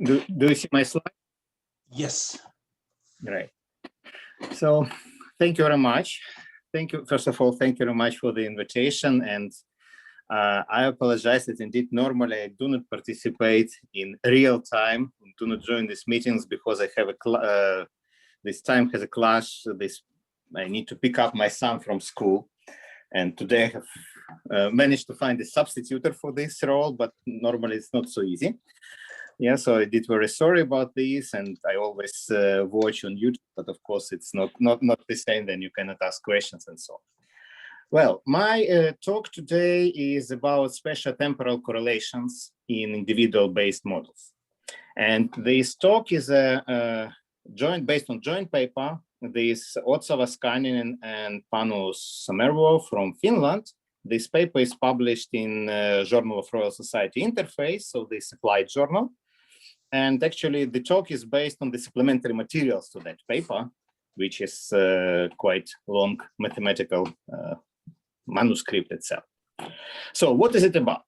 Do you see my slide? Yes. Great. So thank you very much. Thank you. First of all, thank you very much for the invitation. And I apologize that indeed normally I do not participate in real time, do not join these meetings because I have this time has a clash. I need to pick up my son from school. And today I have managed to find a substitute for this role, but normally it's not so easy. Yeah, so I did very sorry about this, and I always watch on YouTube, but of course it's not the same, then you cannot ask questions and so on. Well, my talk today is about special temporal correlations in individual-based models. And this talk is based on joint paper. This Otsa Vaskainen and Panu Somervo from Finland. This paper is published in Journal of Royal Society Interface, so this applied journal. And actually, the talk is based on the supplementary materials to that paper, which is quite long mathematical manuscript itself. So what is it about?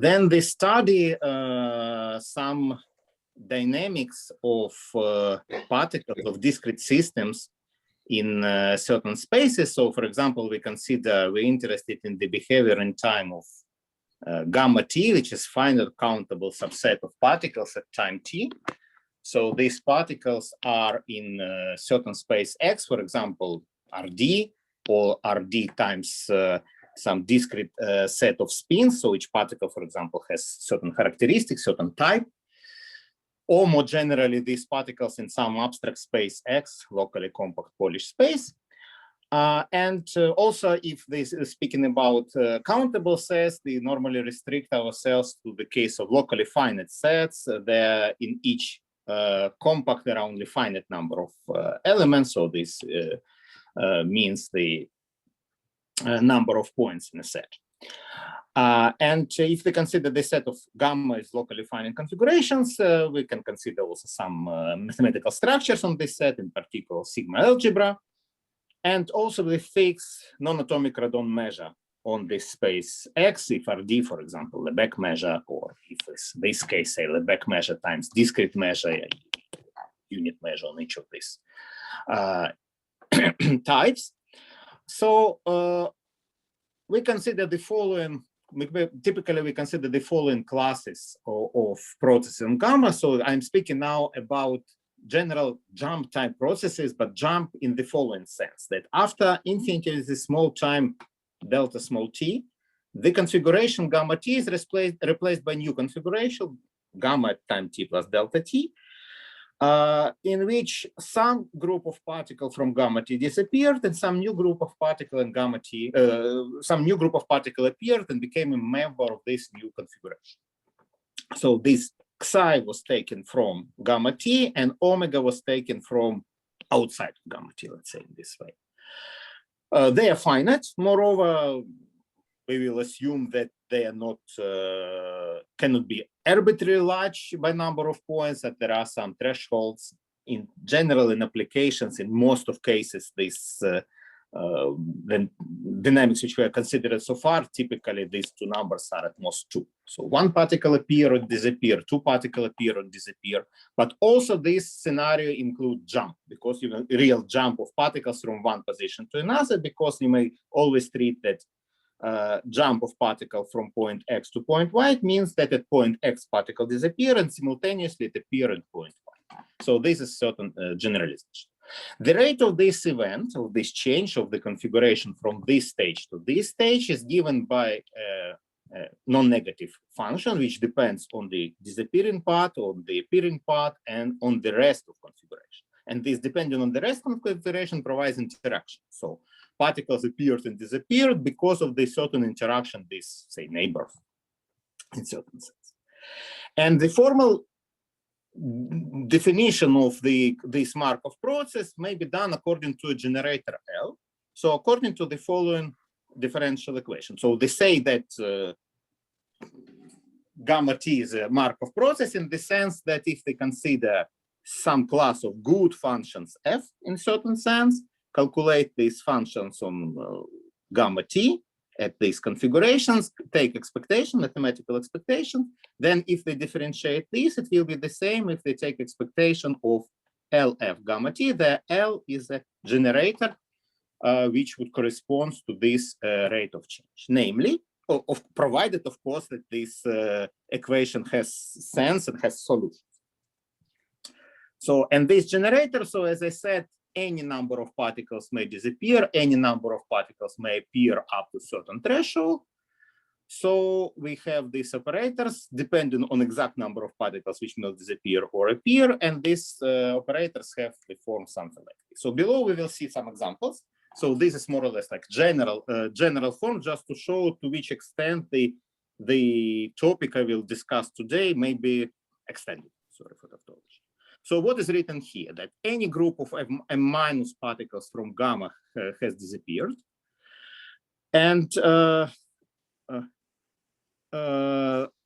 Then they study some dynamics of particles of discrete systems in certain spaces. So for example, we're interested in the behavior in time of gamma t, which is finite countable subset of particles at time t. So these particles are in certain space X, for example, Rd, or Rd times some discrete set of spins. So each particle, for example, has certain characteristics, certain type. Or more generally, these particles in some abstract space X, locally compact Polish space. And also, if this is speaking about countable sets, we normally restrict ourselves to the case of locally finite sets. There in each compact, there are only finite number of elements. So this means the number of points in a set. And if we consider the set of gamma is locally finite configurations, we can consider also some mathematical structures on this set, in particular sigma algebra. And also we fix non-atomic Radon measure on this space X, if Rd, for example, Lebesgue measure, or if it's this case, say Lebesgue measure times discrete measure, unit measure on each of these types. So we consider the following, typically we consider the following classes of processes in gamma. So I'm speaking now about general jump type processes, but jump in the following sense, that after infinity is a small time delta small t, the configuration gamma t is replaced by new configuration gamma at time t plus delta t, in which some group of particles from gamma t disappeared and some new group of particles in gamma t, some new group of particles appeared and became a member of this new configuration. So this Xi was taken from gamma t and omega was taken from outside of gamma t, let's say in this way. They are finite. Moreover, we will assume that they are not, cannot be arbitrarily large by number of points, that there are some thresholds. In general, in applications, in most of cases, this the dynamics which we have considered so far, typically these two numbers are at most 2. So one particle appear or disappear, two particles appear or disappear. But also this scenario includes jump, because you know real jump of particles from one position to another, because you may always treat that jump of particle from point X to point Y. It means that at point X particle disappear and simultaneously it appear at point Y. So this is certain generalization. The rate of this event, of this change of the configuration from this stage to this stage, is given by a non-negative function, which depends on the disappearing part, on the appearing part, and on the rest of configuration. And this, depending on the rest of configuration, provides interaction. So particles appeared and disappeared because of the certain interaction, this, say, neighbors, in certain sense. And the formal definition of this Markov process may be done according to a generator L. So according to the following differential equation. So they say that gamma t is a Markov process in the sense that if they consider some class of good functions f in certain sense, calculate these functions on gamma t, at these configurations, take expectation, mathematical expectation. Then if they differentiate this, it will be the same if they take expectation of LF gamma t. The L is a generator which would correspond to this rate of change. Namely, provided, of course, that this equation has sense and has solutions. So, and this generator, so as I said, any number of particles may disappear, any number of particles may appear up to a certain threshold. So we have these operators depending on exact number of particles which will disappear or appear, and these operators have the form something like this. So below we will see some examples. So this is more or less like general form, just to show to which extent the topic I will discuss today may be extended. Sorry for tautology. So what is written here? That any group of M- particles from gamma has disappeared, and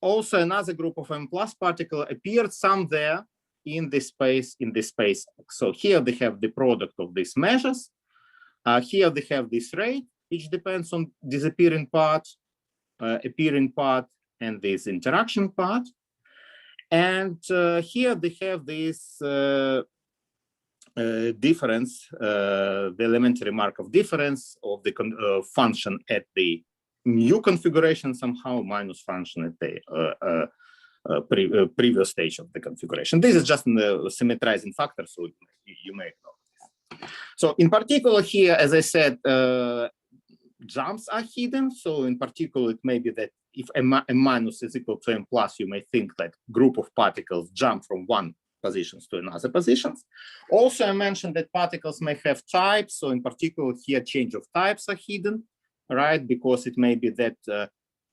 also another group of M+ particle appeared somewhere in this space X. So here they have the product of these measures. Here they have this rate, which depends on disappearing part, appearing part, and this interaction part. And here they have this difference, the elementary Markov difference of the function at the new configuration somehow minus function at the previous stage of the configuration. This is just a symmetrizing factor, so you may know this. So in particular here, as I said, jumps are hidden. So in particular, it may be that if M- is equal to M+, you may think that group of particles jump from one positions to another positions. Also, I mentioned that particles may have types. So in particular here, change of types are hidden, right? Because it may be that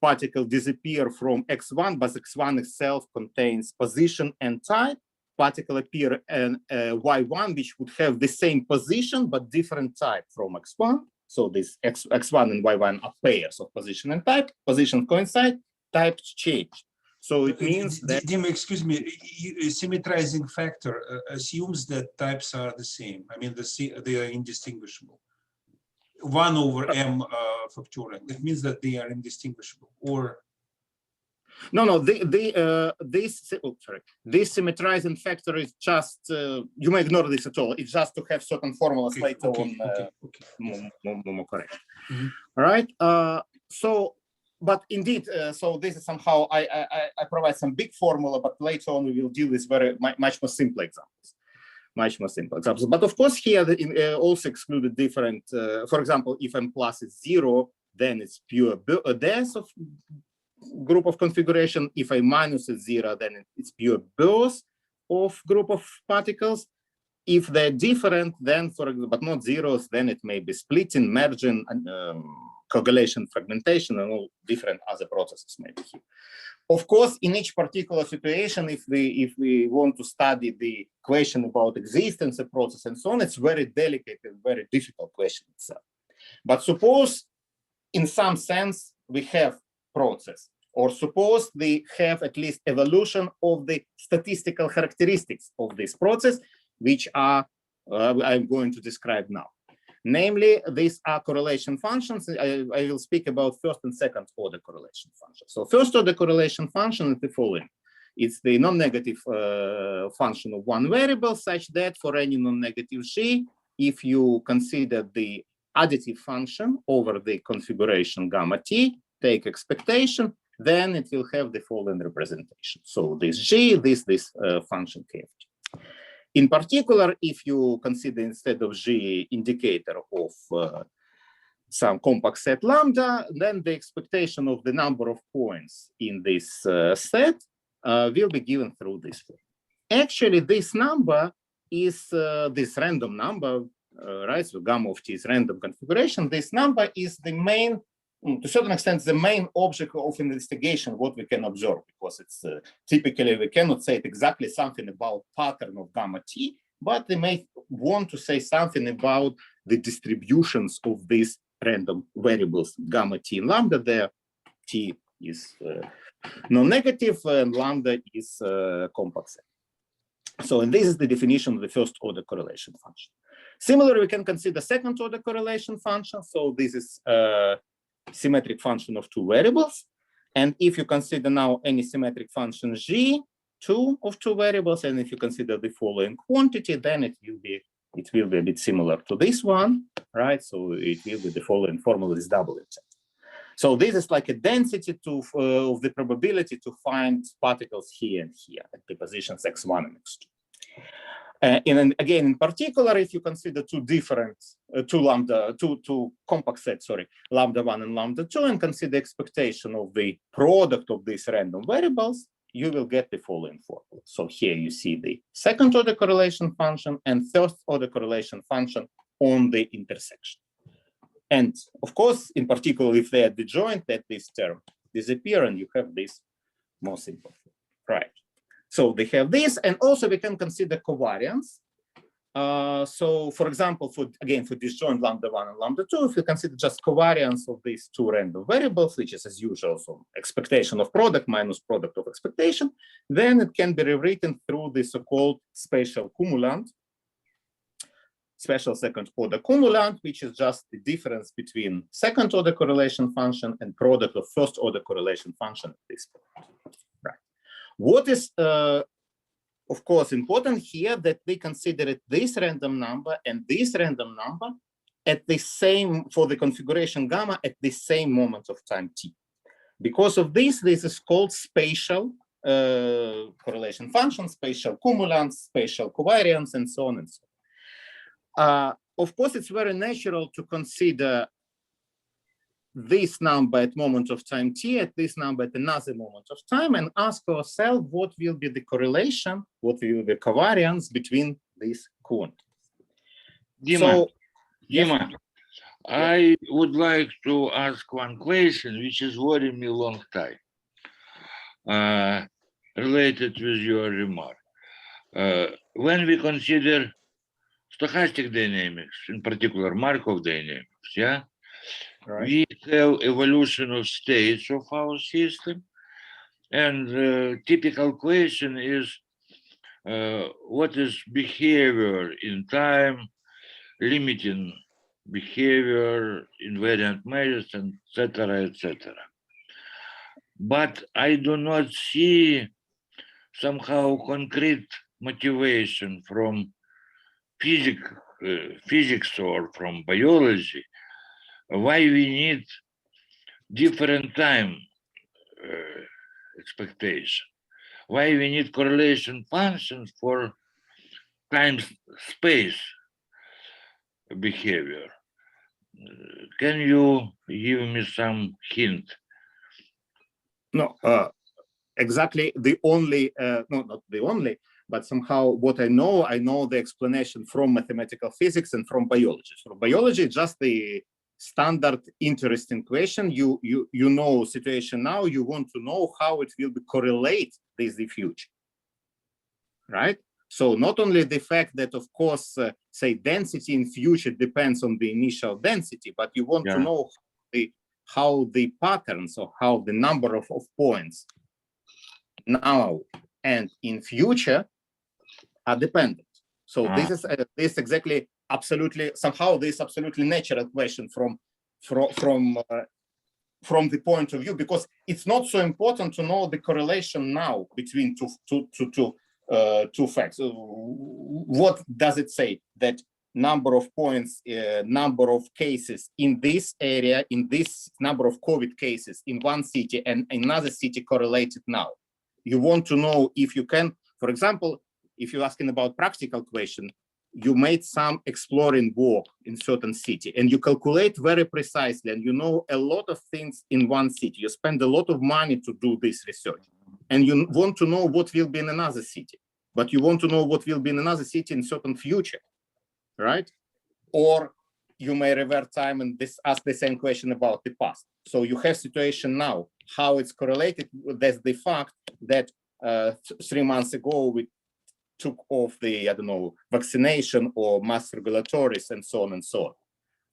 particle disappear from X1, but X1 itself contains position and type. Particle appear in Y1, which would have the same position, but different type from X1. So this X1 and Y1 are pairs of position and type. Positions coincide, types change. So it means that— Dima, excuse me, symmetrizing factor assumes that types are the same. I mean, they are indistinguishable. 1 over M factorial. That means that they are indistinguishable. Or no, this symmetrizing factor is just you may ignore this at all. It's just to have certain formulas later on more correct. Mm-hmm. All right. So, but indeed, so this is somehow I provide some big formula, but later on we will deal with much more simple examples. But of course, here also excluded different. For example, if M+ is 0, then it's pure death of group of configuration. If A- is 0, then it's pure birth of group of particles. If they're different, then but not zeros, then it may be splitting, merging, coagulation, fragmentation, and all different other processes may be here. Of course, in each particular situation, if we want to study the question about existence of process and so on, it's very delicate and very difficult question itself. But suppose, in some sense, we have process, or suppose we have at least evolution of the statistical characteristics of this process, which are I'm going to describe now. Namely, these are correlation functions. I will speak about first and second order correlation functions. So first order correlation function is the following. It's the non-negative function of one variable, such that for any non-negative g, if you consider the additive function over the configuration gamma t, take expectation, then it will have the following representation. So this g, this function kft. In particular, if you consider instead of G indicator of some compact set lambda, then the expectation of the number of points in this set will be given through this form. Actually, this number is this random number, right? So gamma of t is random configuration. This number is the main, to a certain extent, the main object of investigation, what we can observe, because it's typically we cannot say exactly something about pattern of gamma t, but they may want to say something about the distributions of these random variables, gamma t and lambda. There, t is non-negative and lambda is compact set. So, and this is the definition of the first order correlation function. Similarly, we can consider second order correlation function. So this is symmetric function of two variables. And if you consider now any symmetric function g, two of two variables, and if you consider the following quantity, then it will be a bit similar to this one, right? So it will be the following formula is double integral. So this is like a density of the probability to find particles here and here at the positions x1 and x2. And again, in particular, if you consider two compact sets, lambda 1 and lambda 2, and consider expectation of the product of these random variables, you will get the following formula. So here you see the second order correlation function and first order correlation function on the intersection. And of course, in particular, if they are disjoint, that this term disappear and you have this more simple, right? So they have this, and also we can consider covariance. So for example, for disjoint lambda 1 and lambda 2, if you consider just covariance of these two random variables, which is as usual, so expectation of product minus product of expectation, then it can be rewritten through the so-called spatial cumulant, special second order cumulant, which is just the difference between second order correlation function and product of first order correlation function at this point. Right. What is of course important here that we consider this random number and this random number at the same, for the configuration gamma, at the same moment of time t. Because of this is called spatial correlation function, spatial cumulants, spatial covariance, and so on and so on. Of course, it's very natural to consider this number at moment of time t, at this number at another moment of time, and ask ourselves what will be the correlation, what will be the covariance between these quantities. Dima, Yes. I would like to ask one question, which is worrying me a long time, related with your remark. When we consider stochastic dynamics, in particular Markov dynamics, yeah, Right. we have evolution of states of our system, and typical question is what is behavior in time, limiting behavior, invariant measures, etc., etc. But I do not see somehow concrete motivation from physics or from biology why we need different time expectation, why we need correlation functions for time space behavior. Can you give me some hint? No, exactly the only, no, not the only, but somehow what I know the explanation from mathematical physics and from biology. So biology is just the standard interesting question. You know situation now, you want to know how it will be correlate with the future, right? So not only the fact that, of course, say density in future depends on the initial density, but you want to know how the patterns or how the number of points now and in future are dependent. So this is this exactly absolutely somehow this absolutely natural question from the point of view, because it's not so important to know the correlation now between two facts. What does it say? That number of points, number of cases in this area, in this number of COVID cases in one city and another city correlated now. You want to know if you can, for example, if you're asking about practical question, you made some exploring work in certain city and you calculate very precisely and you know a lot of things in one city. You spend a lot of money to do this research and you want to know what will be in another city, but you want to know what will be in another city in certain future, right? Or you may revert time and ask the same question about the past. So you have situation now, how it's correlated. That's the fact that 3 months ago we took off the, I don't know, vaccination or mass regulatories and so on and so on,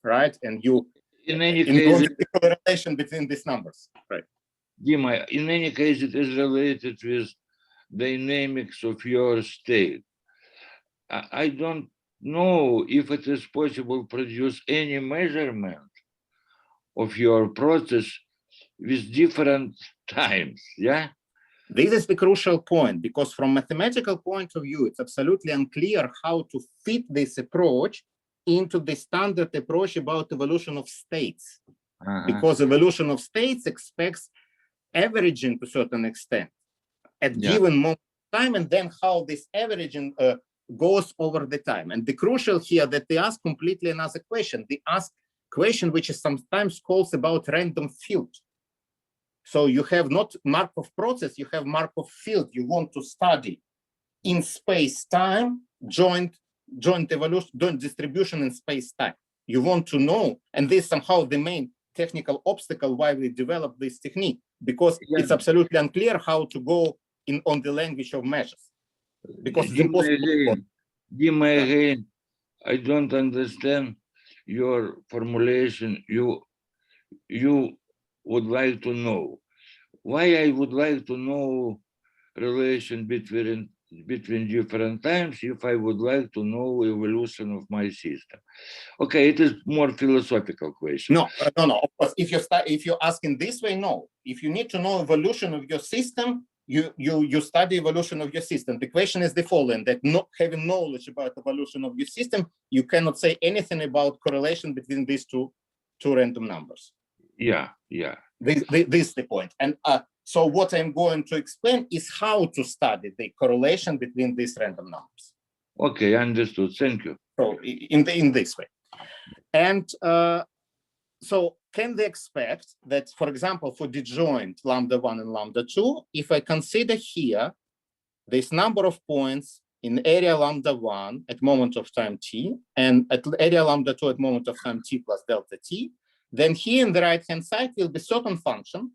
right? And you, in any case, the correlation between these numbers, right? Dima, in any case, it is related with dynamics of your state. I don't know if it is possible to produce any measurement of your process with different times, yeah? This is the crucial point, because from mathematical point of view, it's absolutely unclear how to fit this approach into the standard approach about evolution of states. Because evolution of states expects averaging to a certain extent at given moment of time, and then how this averaging goes over the time. And the crucial here that they ask completely another question. They ask question which is sometimes called about random field. So you have not Markov process, you have Markov field. You want to study in space-time joint evolution, joint distribution in space-time. You want to know, and this is somehow the main technical obstacle why we developed this technique, because it's absolutely unclear how to go in on the language of measures. Because it's impossible. Dima, again, I don't understand your formulation. You would like to know. Why I would like to know relation between different times if I would like to know evolution of my system? Okay, it is more philosophical question. No. Of course, if you're asking this way, no. If you need to know evolution of your system, you study evolution of your system. The question is the following: that not having knowledge about evolution of your system, you cannot say anything about correlation between these two random numbers. Yeah. This is the point. And so what I'm going to explain is how to study the correlation between these random numbers. Okay, understood. Thank you. So in this way. And so can they expect that, for example, for disjoint lambda 1 and lambda 2, if I consider here this number of points in area lambda 1 at moment of time t, and at area lambda 2 at moment of time t plus delta t, then here in the right-hand side will be certain function,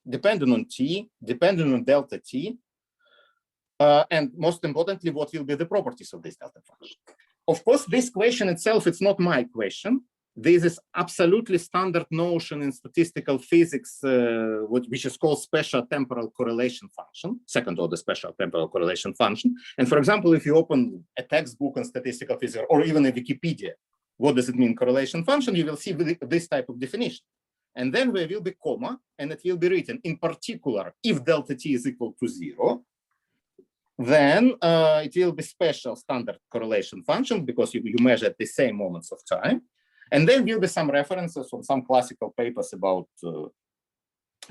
depending on t, depending on delta t, and most importantly, what will be the properties of this delta function. Of course, this question itself, it's not my question. This is absolutely standard notion in statistical physics, which is called special temporal correlation function, second order special temporal correlation function. And for example, if you open a textbook on statistical physics or even a Wikipedia, what does it mean correlation function? You will see this type of definition. And then there will be comma, and it will be written, in particular, if delta t is equal to 0, then it will be special standard correlation function because you measure at the same moments of time. And then will be some references from some classical papers about,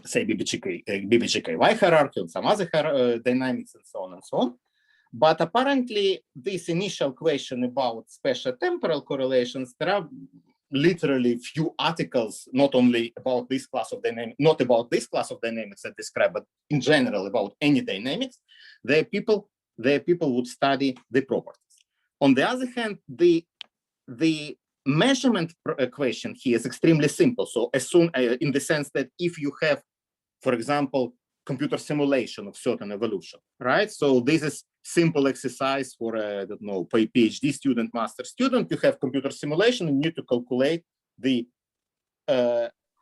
say, BBGKY hierarchy and some other dynamics and so on and so on. But apparently, this initial question about special temporal correlations, there are literally few articles, not only about this class of dynamics, not about this class of dynamics that describe, but in general about any dynamics. There people would study the properties. On the other hand, the measurement question here is extremely simple. So as soon, in the sense that if you have, for example, computer simulation of certain evolution, right? So this is simple exercise for a, I don't know, PhD student, master student. You have computer simulation and you need to calculate the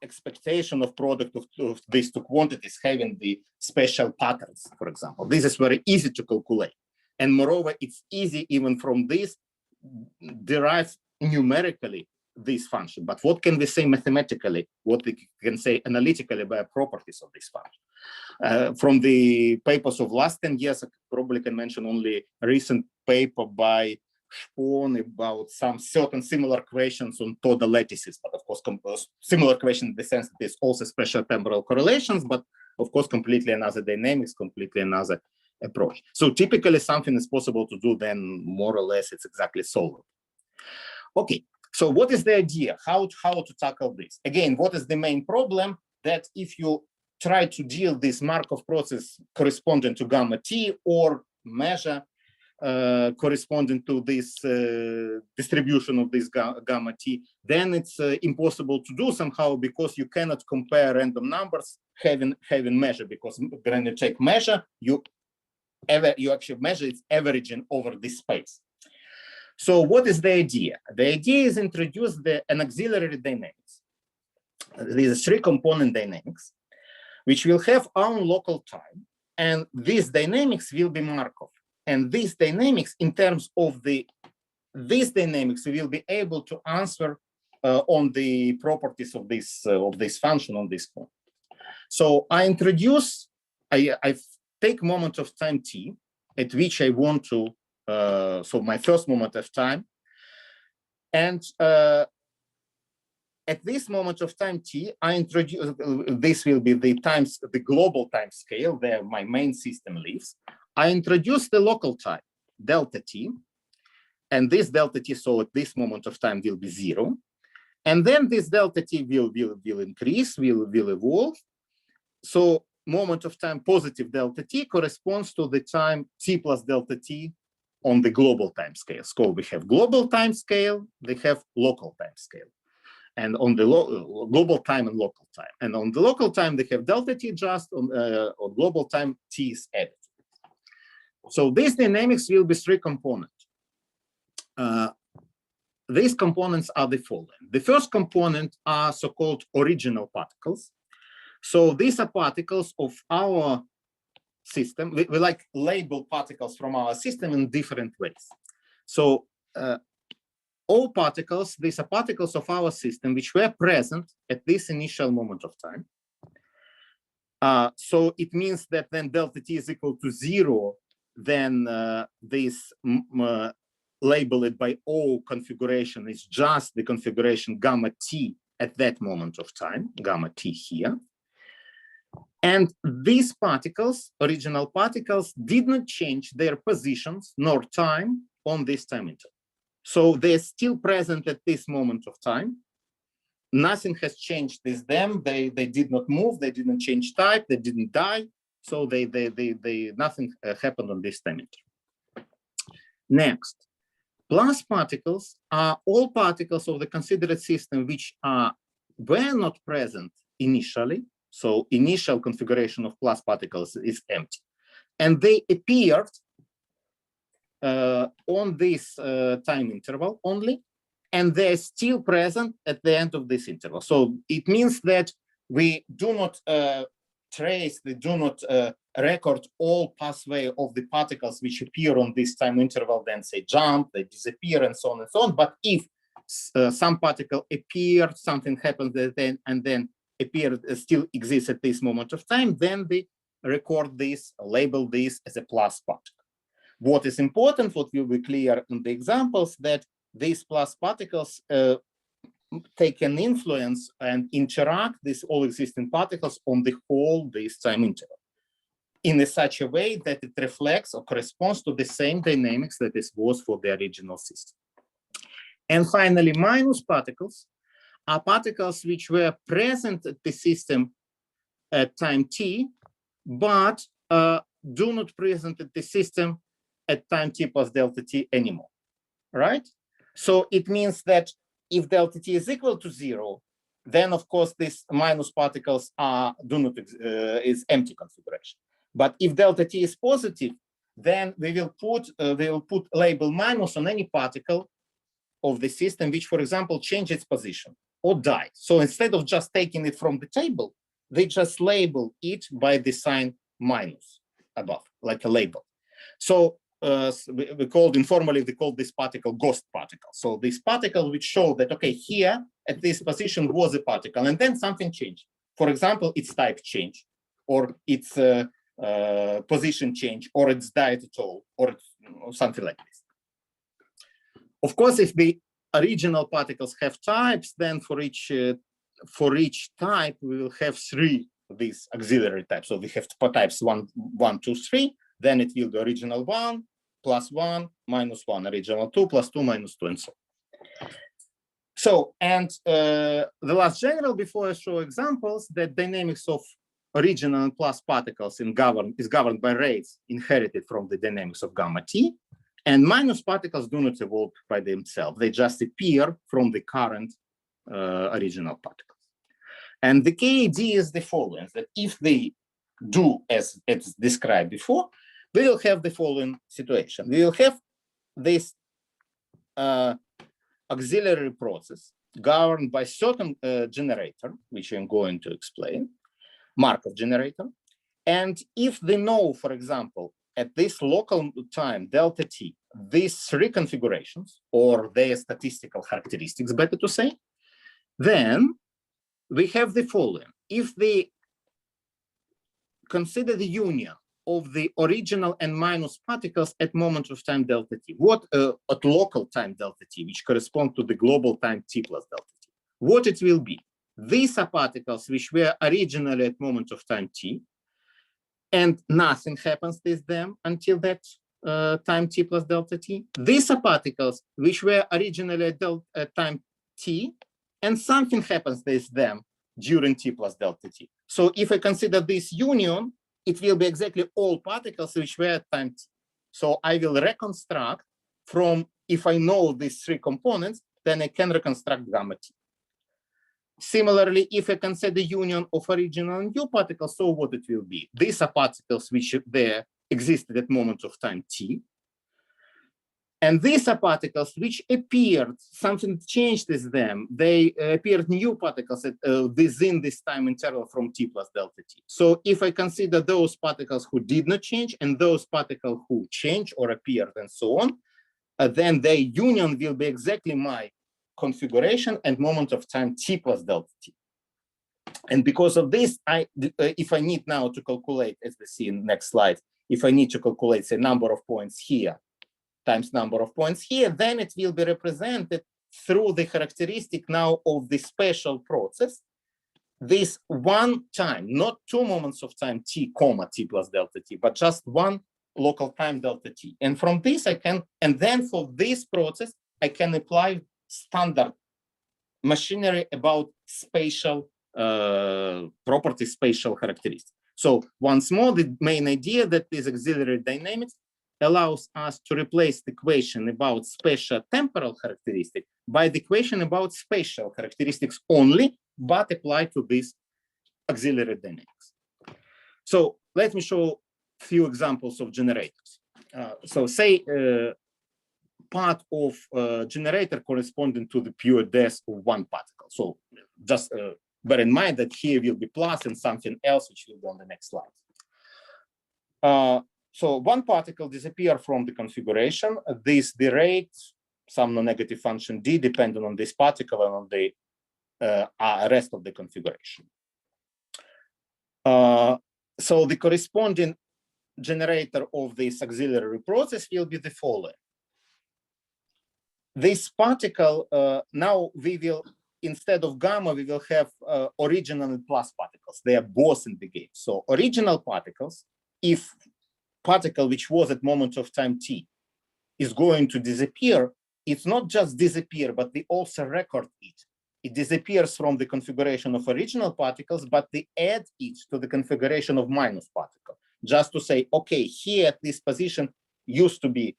expectation of product of these two quantities having the special patterns, for example. This is very easy to calculate. And moreover, it's easy even from this derive numerically this function. But what can we say mathematically? What we can say analytically by properties of this function? From the papers of last 10 years, I probably can mention only a recent paper by Spohn about some certain similar equations on total lattices, but of course similar equation in the sense that there's also special temporal correlations, but of course completely another dynamics, completely another approach. So typically something is possible to do, then more or less it's exactly solved. Okay, so what is the idea? How to tackle this? Again, what is the main problem? That if you try to deal this Markov process corresponding to gamma t or measure corresponding to this distribution of this gamma t, then it's impossible to do somehow because you cannot compare random numbers having measure, because when you take measure, you actually measure its averaging over this space. So what is the idea? The idea is introduce an auxiliary dynamics. These are 3 component dynamics, which will have own local time, and these dynamics will be Markov. And these dynamics, in terms of these dynamics, we will be able to answer on the properties of this function on this point. So I take moment of time t at which I want to, so my first moment of time, and at this moment of time t, I introduce, this will be the global time scale where my main system lives. I introduce the local time, delta t, and this delta t, so at this moment of time will be 0. And then this delta t will increase, will evolve. So moment of time positive delta t corresponds to the time t plus delta t on the global time scale. So we have global time scale, they have local time scale. And on the global time and local time. And on the local time, they have delta t just, on global time, t is added. So this dynamics will be 3 components. These components are the following. The first component are so-called original particles. So these are particles of our system. We like label particles from our system in different ways. So all particles, these are particles of our system which were present at this initial moment of time. So it means that when delta t is equal to 0, then this labeled by O configuration is just the configuration gamma t at that moment of time, gamma t here. And these particles, original particles, did not change their positions nor time on this time interval. So they're still present at this moment of time. Nothing has changed with them. They did not move. They didn't change type. They didn't die. So nothing happened on this time interval. Next, plus particles are all particles of the considered system which were not present initially. So initial configuration of plus particles is empty, and they appeared on this time interval only, and they're still present at the end of this interval. So it means that we do not record all pathway of the particles which appear on this time interval, then say jump, they disappear, and so on and so on. But if some particle appeared, something happened then, and then appeared, still exists at this moment of time, then we record this, label this as a plus particle. What is important, what will be clear in the examples, that these plus particles take an influence and interact with all existing particles on the whole this time interval in such a way that it reflects or corresponds to the same dynamics that it was for the original system. And finally, minus particles are particles which were present at the system at time t, but do not present at the system at time t plus delta t anymore, right? So it means that if delta t is equal to 0, then of course these minus particles is empty configuration. But if delta t is positive, then we will put label minus on any particle of the system which, for example, change its position or die. So instead of just taking it from the table, they just label it by the sign minus above, like a label. So we called informally, we call this particle ghost particle. So this particle which show that, okay, here at this position was a particle, and then something changed. For example, its type change, or its position change, or its died at all, or something like this. Of course, if the original particles have types, then for each type, we will have 3 of these auxiliary types. So we have types 1, 2, 3. Then it will be original 1, plus 1, minus 1, original 2, plus 2, minus 2, and so on. So, and the last general, before I show examples, the dynamics of original and plus particles is governed by rates inherited from the dynamics of gamma t, and minus particles do not evolve by themselves. They just appear from the current original particles. And the key idea is the following, that if they do as it's described before, we will have the following situation. We will have this auxiliary process governed by certain generator, which I'm going to explain, Markov generator. And if they know, for example, at this local time, delta t, these 3 configurations, or their statistical characteristics, better to say, Then we have the following. If we consider the union of the original and minus particles at moment of time delta t, at local time delta t, which correspond to the global time t plus delta t, what it will be. These are particles which were originally at moment of time t, and nothing happens with them until that time t plus delta t. These are particles which were originally at time t, and something happens with them during t plus delta t. So if I consider this union, it will be exactly all particles which were at time t. So I will reconstruct from, if I know these three components, then I can reconstruct gamma t. Similarly, if I consider the union of original and new particles, so what it will be? These are particles which there existed at moment of time t. And these are particles which appeared, something changed with them. They appeared new particles within this time interval from t plus delta t. So if I consider those particles who did not change and those particles who changed or appeared and so on, then their union will be exactly my configuration and moment of time t plus delta t. And because of this, if I need now to calculate, as we see in the next slide, if I need to calculate the number of points here times number of points here, then it will be represented through the characteristic now of the special process. This one time, not two moments of time t comma t plus delta t, but just one local time delta t. And from this I can, and then for this process, I can apply standard machinery about spatial property, spatial characteristics. So once more, the main idea that this auxiliary dynamics allows us to replace the equation about spatial temporal characteristic by the equation about spatial characteristics only, but applied to this auxiliary dynamics. So let me show a few examples of generators. So say part of generator corresponding to the pure depth of one particle. So just bear in mind that here will be plus and something else, which will be on the next slide. So one particle disappears from the configuration. This the rate, some non-negative function d, depending on this particle and on the rest of the configuration. So the corresponding generator of this auxiliary process will be the following. This particle, now we will, instead of gamma, we will have original and plus particles. They are both in the game. So original particles, if particle which was at moment of time t is going to disappear, it's not just disappear, but they also record it. It disappears from the configuration of original particles, but they add it to the configuration of minus particle. Just to say, okay, here at this position used to be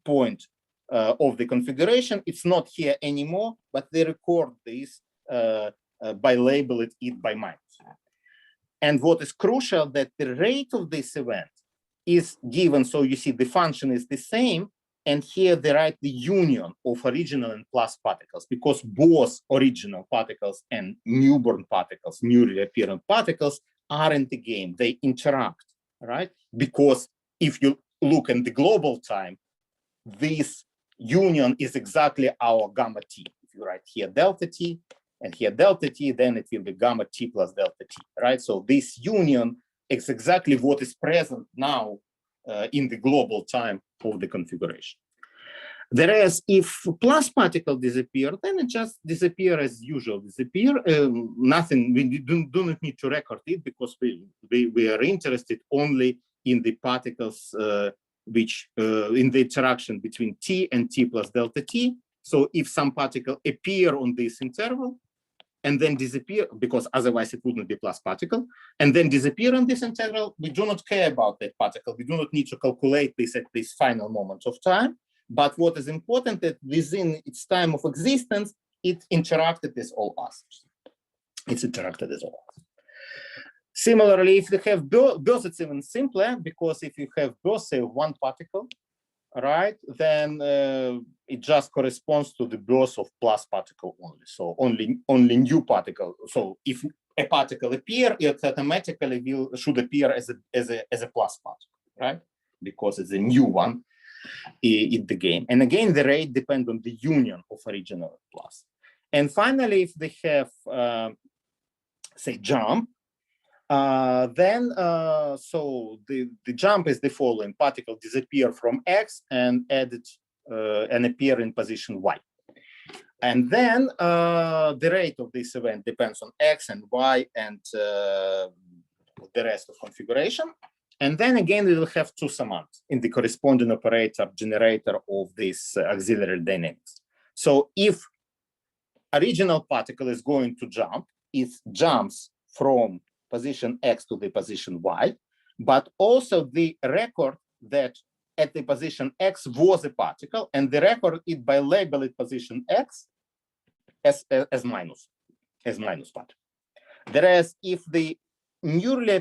point of the configuration. It's not here anymore, but they record this by labeling it by minus. And what is crucial that the rate of this event is given. So you see the function is the same. And here they write the union of original and plus particles, because both original particles and newborn particles, newly appearing particles, are in the game. They interact, right? Because if you look at the global time, this union is exactly our gamma t. If you write here delta t and here delta t, then it will be gamma t plus delta t, right? So this union is exactly what is present now in the global time of the configuration. Whereas if plus particle disappear, then it just disappear as usual, disappear. Nothing, we do not need to record it, because we are interested only in the particles which in the interaction between t and t plus delta t. So if some particle appear on this interval and then disappear, because otherwise it wouldn't be plus particle, and then disappear on this interval, we do not care about that particle. We do not need to calculate this at this final moment of time. But what is important that within its time of existence, it interacted with all others. It's interacted with all others. Similarly, if you have birth, it's even simpler, because if you have birth, say, one particle, right, then it just corresponds to the birth of plus particle only. So only new particle. So if a particle appears, it automatically should appear as a plus particle, right? Because it's a new one in the game. And again, the rate depends on the union of original and plus. And finally, if they have, say, jump, then so the jump is the following: particle disappear from X and appear in position Y. And then the rate of this event depends on X and Y and the rest of configuration. And then again, we will have two summands in the corresponding operator generator of this auxiliary dynamics. So if original particle is going to jump, it jumps from position X to the position Y, but also the record that at the position X was a particle, and the record it by labeling position X as minus particle. Whereas if the newly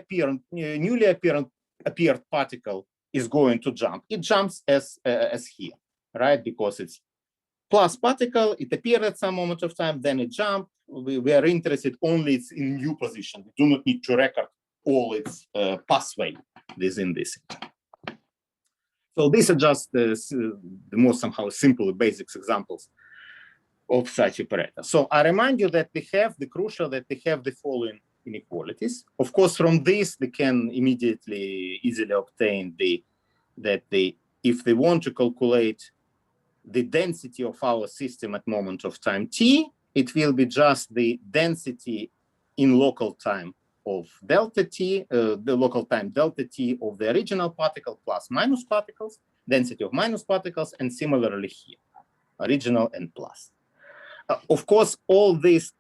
appeared particle is going to jump, it jumps as here, right? Because it's plus particle, it appeared at some moment of time, then it jumped. We are interested only in new position. We do not need to record all its pathway within this. So these are just the most somehow simple basic examples of such operator. So I remind you that they have the crucial that they have the following inequalities. Of course, from this they can immediately easily obtain if they want to calculate the density of our system at moment of time t, it will be just the density in local time of delta t, the local time delta t of the original particle plus minus particles, density of minus particles, and similarly here, original and plus. Of course, all these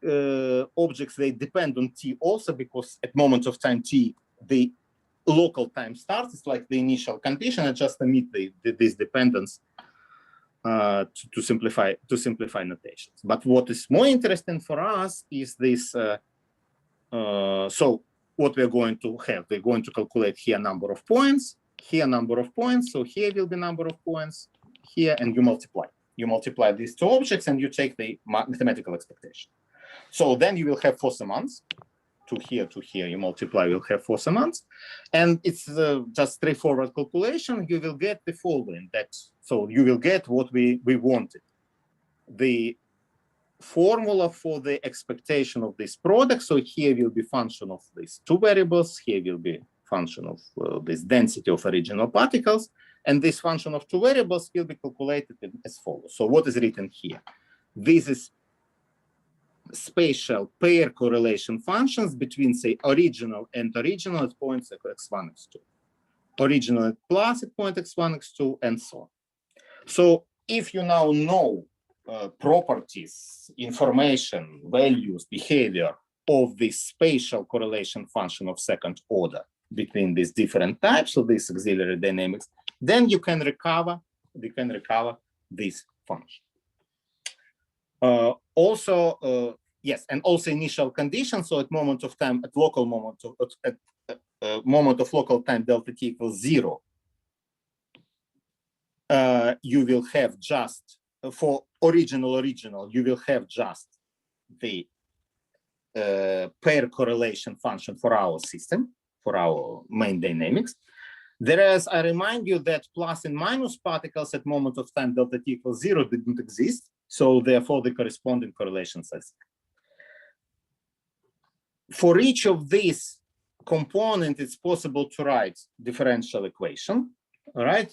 objects, they depend on t also, because at moment of time t, the local time starts. It's like the initial condition, and just omit this dependence to simplify notations. But what is more interesting for us is this. So what we're going to have, we're going to calculate here number of points, here number of points. So here will be number of points here, and you multiply. You multiply these two objects and you take the mathematical expectation. So then you will have 4 summands. To here, you multiply, you'll have 4 summands. And it's just straightforward calculation. You will get the following. So you will get what we wanted. The formula for the expectation of this product. So here will be function of these 2 variables. Here will be function of this density of original particles. And this function of 2 variables will be calculated as follows. So what is written here? This is spatial pair correlation functions between, say, original and original at points x1, x2, original at plus at point x1, x2, and so on. So if you now know properties, information, values, behavior of this spatial correlation function of second order between these different types of these auxiliary dynamics, then you can recover this function. Yes, and also initial conditions. So at moment of time, at local moment moment of local time delta t equals 0, you will have just for original, you will have just the pair correlation function for our system, for our main dynamics. Whereas I remind you that plus and minus particles at moment of time delta t equals 0 didn't exist. So therefore the corresponding correlations are 0. For each of these components, it's possible to write differential equation, all right?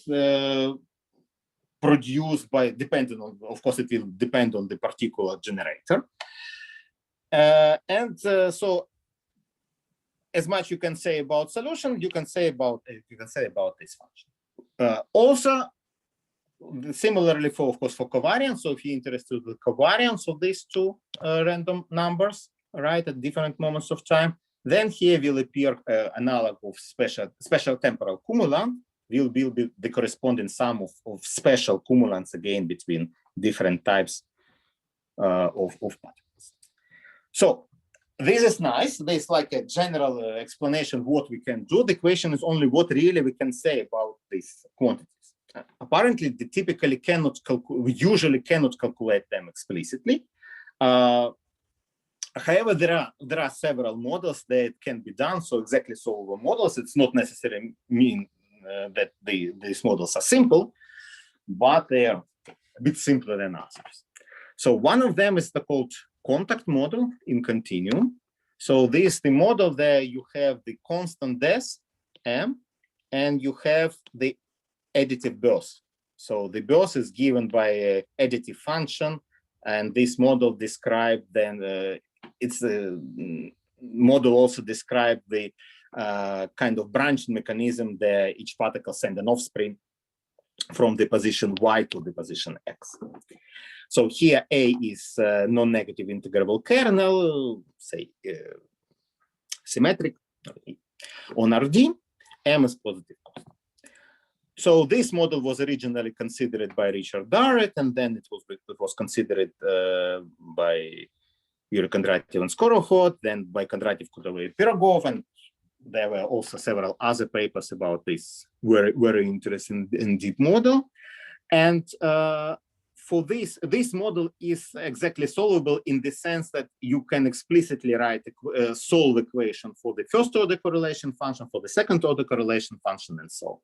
Produced by, depending on, of course, it will depend on the particular generator. So as much you can say about solution, you can say about this function. Also, similarly for, of course, for covariance. So if you're interested in the covariance of these two random numbers, right, at different moments of time, then here will appear analog of special temporal cumulant. Will be the corresponding sum of special cumulants again between different types of particles. So this is nice. There's like a general explanation of what we can do. The question is only what really we can say about these quantities. Apparently, we usually cannot calculate them explicitly. However, there are several models that can be done. So exactly solvable models. It's not necessarily mean that these models are simple, but they are a bit simpler than others. So one of them is the called contact model in continuum. So this is the model there. You have the constant des m, and you have the additive birth. So the birth is given by an additive function, and this model described then it's a model also described the kind of branching mechanism there. Each particle send an offspring from the position y to the position x. So here A is non-negative integrable kernel, say symmetric on Rd, M is positive constant. So this model was originally considered by Richard Darrett, and then it was considered by Yuri Kondratyev and Skorokhod, then by Kondratyev, Kudovy, Pirogov, and there were also several other papers about this very interesting and deep model. And for this model is exactly solvable in the sense that you can explicitly write solve equation for the first order correlation function, for the second order correlation function, and so on.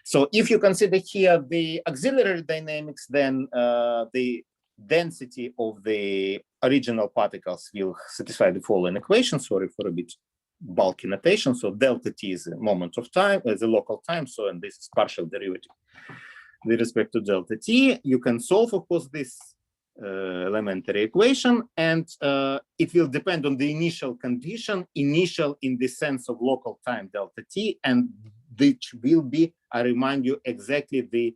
So if you consider here the auxiliary dynamics, then the density of the original particles will satisfy the following equation. Sorry for a bit bulky notation. So delta t is a moment of time, as a local time. So, and this is partial derivative with respect to delta t. You can solve, of course, this elementary equation, and it will depend on the initial condition, initial in the sense of local time delta t, and which will be, I remind you, exactly the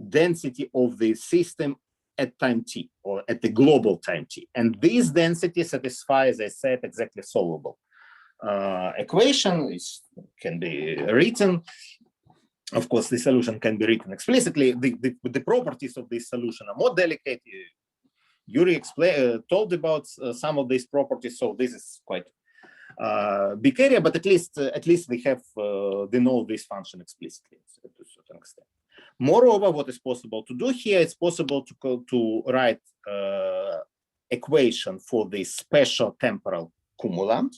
density of the system at time t, or at the global time t. And this density satisfies, as I said, exactly solvable equation. It can be written. Of course, the solution can be written explicitly. The properties of this solution are more delicate. Yuri told about some of these properties, so this is quite big area, but at least we have they know this function explicitly to a certain extent. Moreover, what is possible to do here, it's possible to write equation for the special temporal cumulant,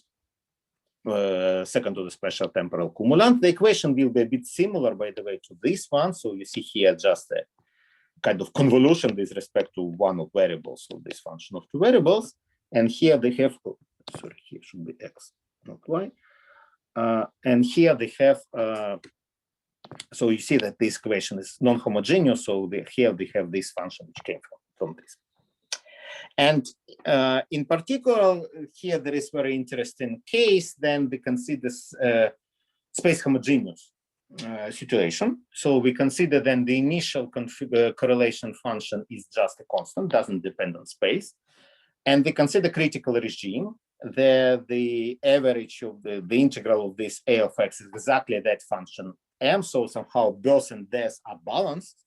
second order special temporal cumulant. The equation will be a bit similar, by the way, to this one. So you see here just a kind of convolution with respect to one of variables of this function of two variables. And here they have, oh, sorry, here should be x, not y. And here they have, so you see that this equation is non-homogeneous. So here they have this function which came from this. And in particular, here there is very interesting case. Then we consider space homogeneous situation. So we consider then the initial correlation function is just a constant, doesn't depend on space. And we consider critical regime. There, the average of the integral of this a of x is exactly that function m. So somehow birth and death are balanced.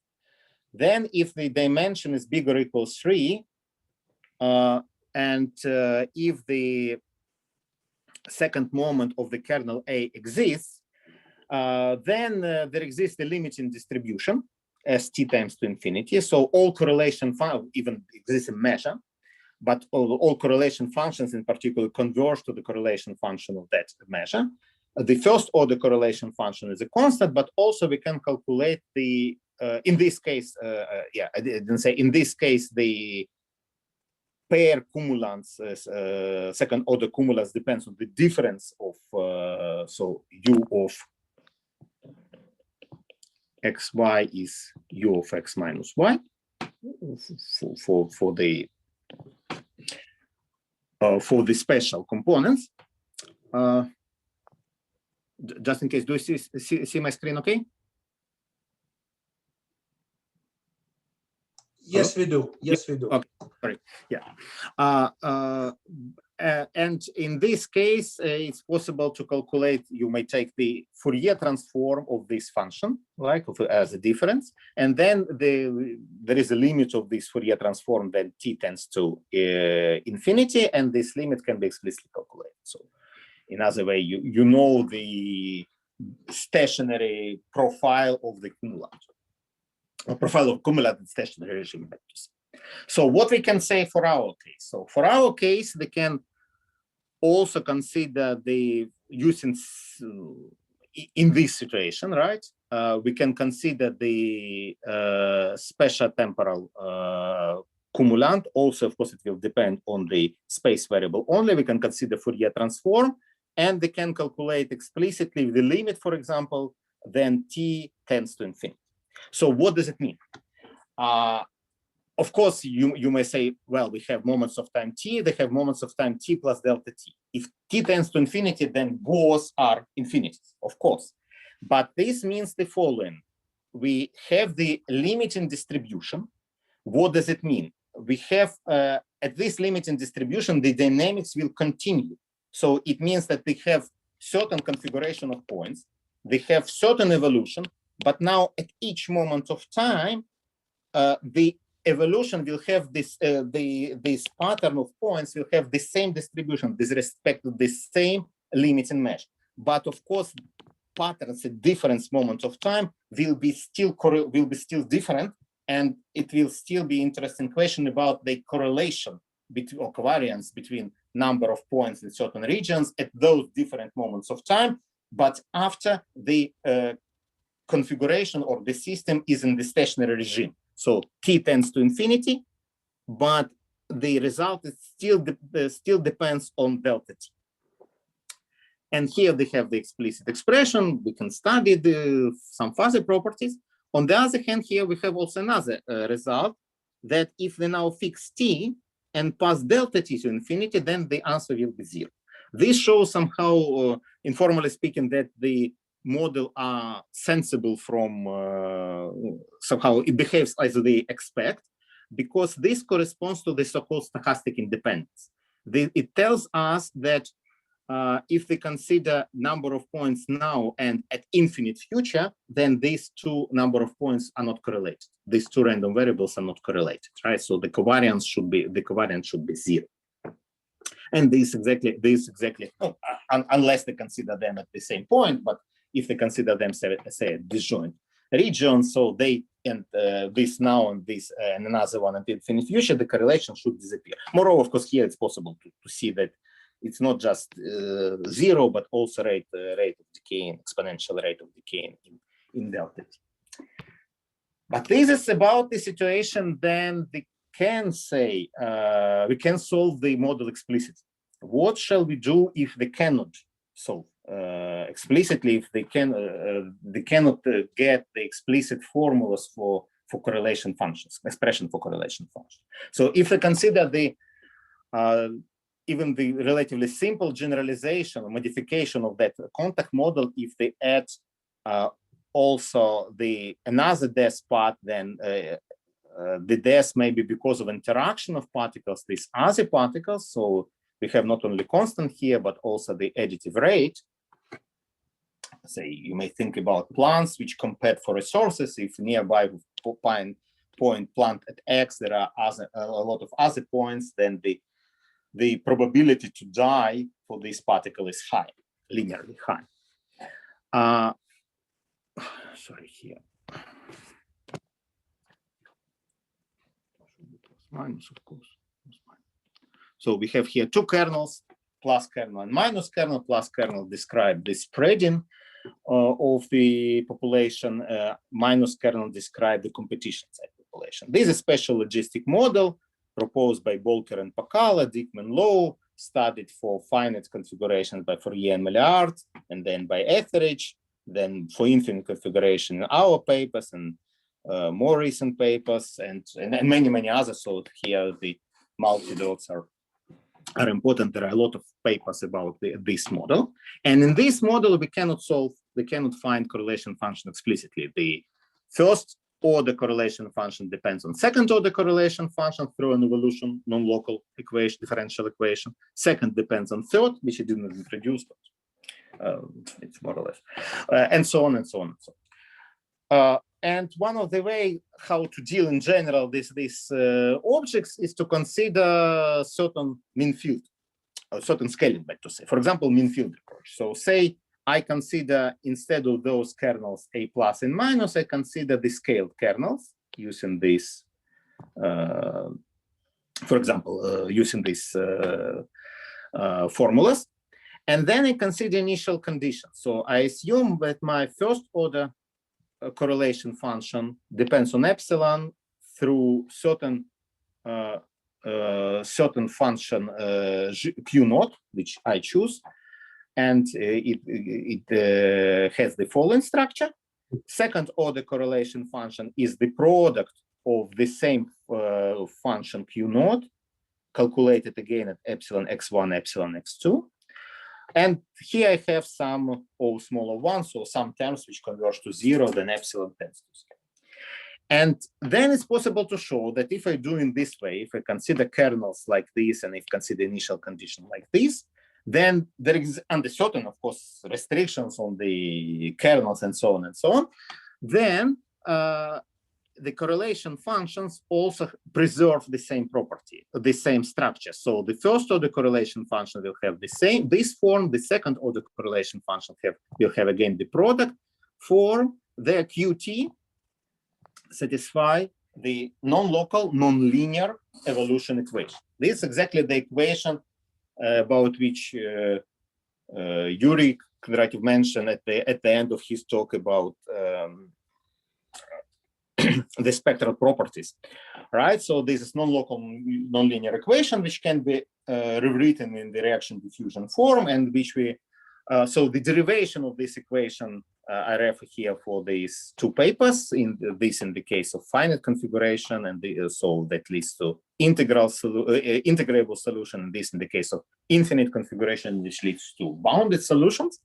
Then if the dimension is bigger or equals 3, and if the second moment of the kernel A exists, then there exists a limiting distribution as t tends to infinity. So all correlation even exists a measure, but all correlation functions in particular converge to the correlation function of that measure. The first order correlation function is a constant, but also we can calculate the, in this case, yeah, I didn't say, in this case, the pair cumulants, second order cumulants depends on the difference of, so u of xy is u of x minus y for the special components. Just in case, do you see my screen okay? Yes, we do. Yes, we do. Okay, sorry. Yeah. And in this case, it's possible to calculate, you may take the Fourier transform of this function, like as a difference, and then there is a limit of this Fourier transform that t tends to infinity, and this limit can be explicitly calculated. So in other way, you know the stationary profile of the cumulant, or profile of cumulative stationary regime vectors. So what we can say for our case? So for our case, we can also consider the using in this situation, right? We can consider the special temporal cumulant. Also, of course, it will depend on the space variable only. We can consider Fourier transform, and we can calculate explicitly the limit, for example, then t tends to infinity. So what does it mean? Of course, you may say, well, we have moments of time t, they have moments of time t plus delta t. If t tends to infinity, then both are infinities, of course. But this means the following. We have the limiting distribution. What does it mean? We have, at this limiting distribution, the dynamics will continue. So it means that they have certain configuration of points, they have certain evolution, but now at each moment of time, the evolution will have this, this pattern of points will have the same distribution with respect to the same limiting measure. But of course, patterns at different moments of time will be still different, and it will still be interesting question about the correlation between or covariance between number of points in certain regions at those different moments of time. But after the configuration or the system is in the stationary regime. So t tends to infinity, but the result is still depends on delta t. And here they have the explicit expression. We can study some fuzzy properties. On the other hand, here we have also another result that if we now fix t and pass delta t to infinity, then the answer will be 0. This shows somehow, informally speaking, that the model are sensible from somehow it behaves as they expect, because this corresponds to the so-called stochastic independence. It tells us that if we consider number of points now and at infinite future, then these two number of points are not correlated. These two random variables are not correlated, right? So the covariance should be 0. And this exactly, unless they consider them at the same point, but if they consider them say disjoint regions, so they and this now and this and another one until infinite future, the correlation should disappear. Moreover, of course, here it's possible to see that it's not just 0, but also rate of decay, exponential rate of decay in delta t. But this is about the situation. Then we can say we can solve the model explicitly. What shall we do if they cannot solve explicitly? If they cannot get the explicit formulas for correlation functions, expression for correlation functions. So if we consider the even the relatively simple generalization or modification of that contact model, if they add also another Des part, then the Des may be because of interaction of particles, these other particles. So we have not only constant here, but also the additive rate. Say you may think about plants which compete for resources. If nearby point plant at X, there are a lot of other points, then the probability to die for this particle is high, linearly high. Sorry, here. Minus, of course. So we have here two kernels, plus kernel and minus kernel. Plus kernel describe the spreading of the population. Minus kernel describe the competition side population. This is a special logistic model proposed by Bolker and Pacala, Dickman Low, studied for finite configurations by Fourier and Maillard, and then by Etheridge, then for infinite configuration in our papers and more recent papers, and many, many others. So here the multi-dots are important. There are a lot of papers about this model. And in this model, we cannot find correlation function explicitly. The first order correlation function depends on second order correlation function through an evolution non-local equation, differential equation. Second depends on third, which I didn't introduce, but it's more or less, and so on and so on and so on. And one of the way how to deal in general these objects is to consider certain mean field, or certain scaling, but to say, for example, mean field approach. So say I consider, instead of those kernels A plus and minus, I consider the scaled kernels using this, for example, using these formulas. And then I consider initial conditions. So I assume that my first order correlation function depends on epsilon through certain certain function Q naught, which I choose, and it has the following structure. Second order correlation function is the product of the same function Q naught, calculated again at epsilon x1, epsilon x2. And here I have some O smaller ones, so some terms which converge to 0, then epsilon tends to 0. And then it's possible to show that if I do in this way, if I consider kernels like this, and if consider initial condition like this, then there is, under certain, of course, restrictions on the kernels and so on, then the correlation functions also preserve the same property, the same structure. So the first order correlation function will have the same, this form, the second order correlation function will have again the product form, their Qt satisfy the non-local, non-linear evolution equation. This is exactly the equation about which Yuri Kvadratyev mentioned at the end of his talk about the spectral properties, right? So this is non-local, non-linear equation, which can be rewritten in the reaction diffusion form, and which we, so the derivation of this equation I refer here for these two papers, in the case of finite configuration, and so that leads to integrable solution, and this in the case of infinite configuration, which leads to bounded solutions.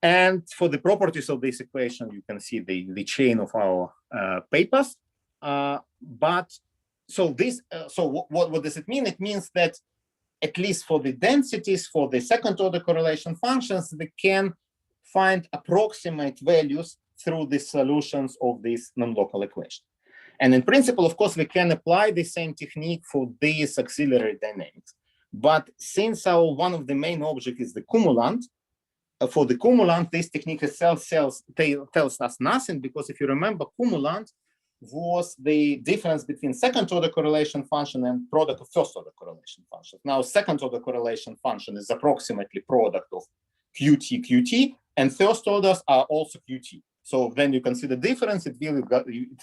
And for the properties of this equation, you can see the chain of our papers. But so this, so what does it mean? It means that at least for the densities, for the second order correlation functions, we can find approximate values through the solutions of this non-local equation. And in principle, of course, we can apply the same technique for this auxiliary dynamics. But since one of the main objects is the cumulant, for the cumulant, this technique itself tells us nothing, because if you remember, cumulant was the difference between second order correlation function and product of first order correlation function. Now, second order correlation function is approximately product of QT, and first orders are also QT. So when you consider difference, it will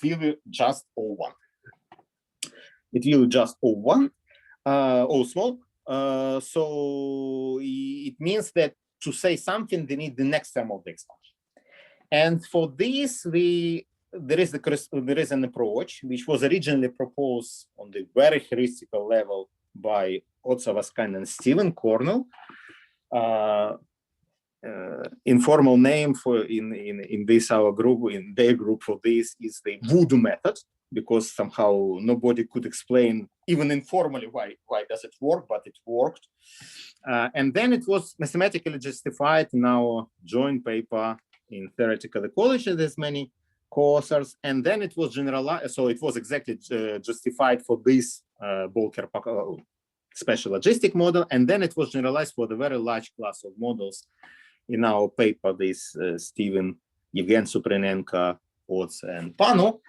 be just O1. It will just O1, O small. So it means that to say something, they need the next term of the expansion. And for this, there is an approach which was originally proposed on the very heuristical level by Otto Vaskainen and Stephen Cornell. Informal name for in this our group, in their group, for this is the voodoo method, because somehow nobody could explain even informally why does it work, but it worked. And then it was mathematically justified in our joint paper in theoretical ecology. There's many co-authors, and then it was generalized. So it was exactly justified for this Bolker special logistic model, and then it was generalized for the very large class of models in our paper, this Steven, Evgen Suprinenko, Otz, and Panu.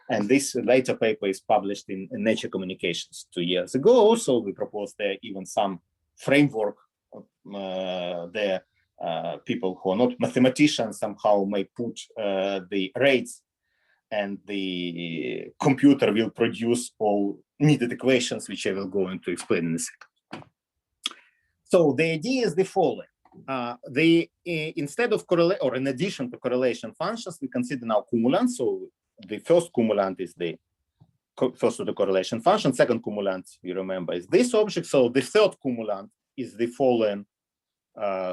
And this later paper is published in Nature Communications 2 years ago. So we proposed there even some framework there. People who are not mathematicians somehow may put the rates, and the computer will produce all needed equations, which I will go into explain in a second. So the idea is the following. Instead of correlation, or in addition to correlation functions, we consider now cumulants. So the first cumulant is the first order correlation function. Second cumulant, you remember, is this object. So the third cumulant is the following.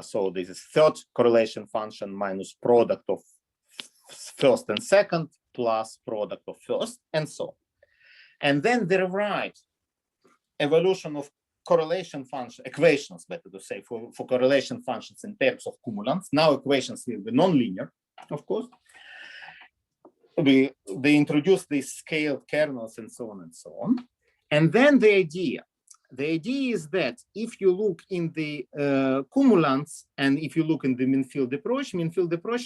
So this is third correlation function minus product of first and second plus product of first, and so on. And then they write evolution of correlation function equations, better to say, for correlation functions in terms of cumulants. Now equations will be nonlinear, of course. They introduce these scaled kernels and so on and so on. And then the idea is that if you look in the cumulants, and if you look in the mean field approach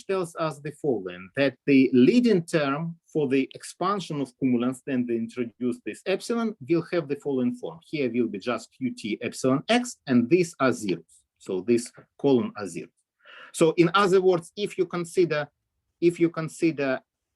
tells us the following, that the leading term for the expansion of cumulants, then they introduce this epsilon, will have the following form. Here will be just Qt epsilon x, and these are zeros. So this column are zeros. So in other words, if you consider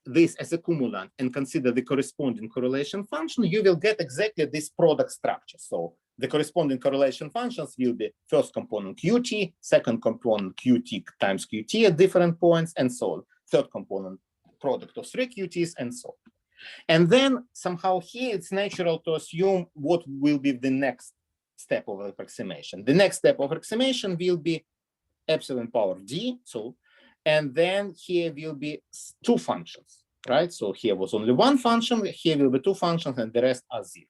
this as a cumulant and consider the corresponding correlation function, you will get exactly this product structure. So the corresponding correlation functions will be first component qt, second component qt times qt at different points, and so on. Third component product of three qt's, and so on. And then somehow here it's natural to assume what will be the next step of approximation. The next step of approximation will be epsilon power d. So, and then here will be two functions, right? So here was only one function, here will be two functions, and the rest are zero.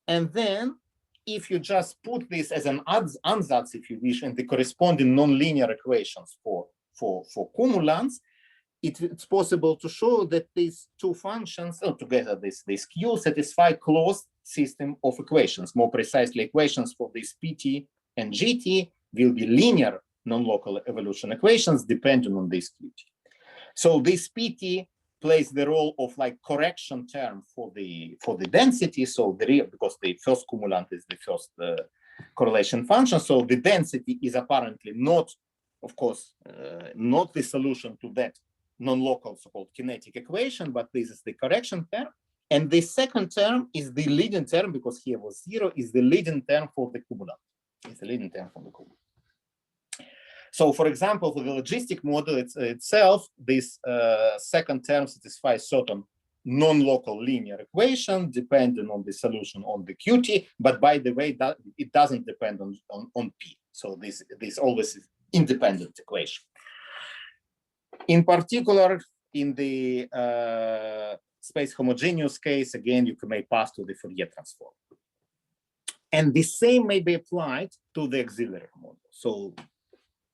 And then if you just put this as an ansatz, if you wish, in the corresponding nonlinear equations for cumulants, it's possible to show that these two functions, together this Q, satisfy closed system of equations. More precisely, equations for this PT and GT will be linear non-local evolution equations depending on this QT. So this PT plays the role of like correction term for the density. So because the first cumulant is the first correlation function, so the density is apparently not, of course, not the solution to that non-local so-called kinetic equation, but this is the correction term. And the second term is the leading term, because here was zero, is the leading term for the cumulant. It's the leading term for the cumulant. So for example, for the logistic model itself, this second term satisfies certain non-local linear equation depending on the solution on the QT, but by the way, that it doesn't depend on P. So this always is independent equation. In particular, in the space homogeneous case, again, you may pass to the Fourier transform. And the same may be applied to the auxiliary model. So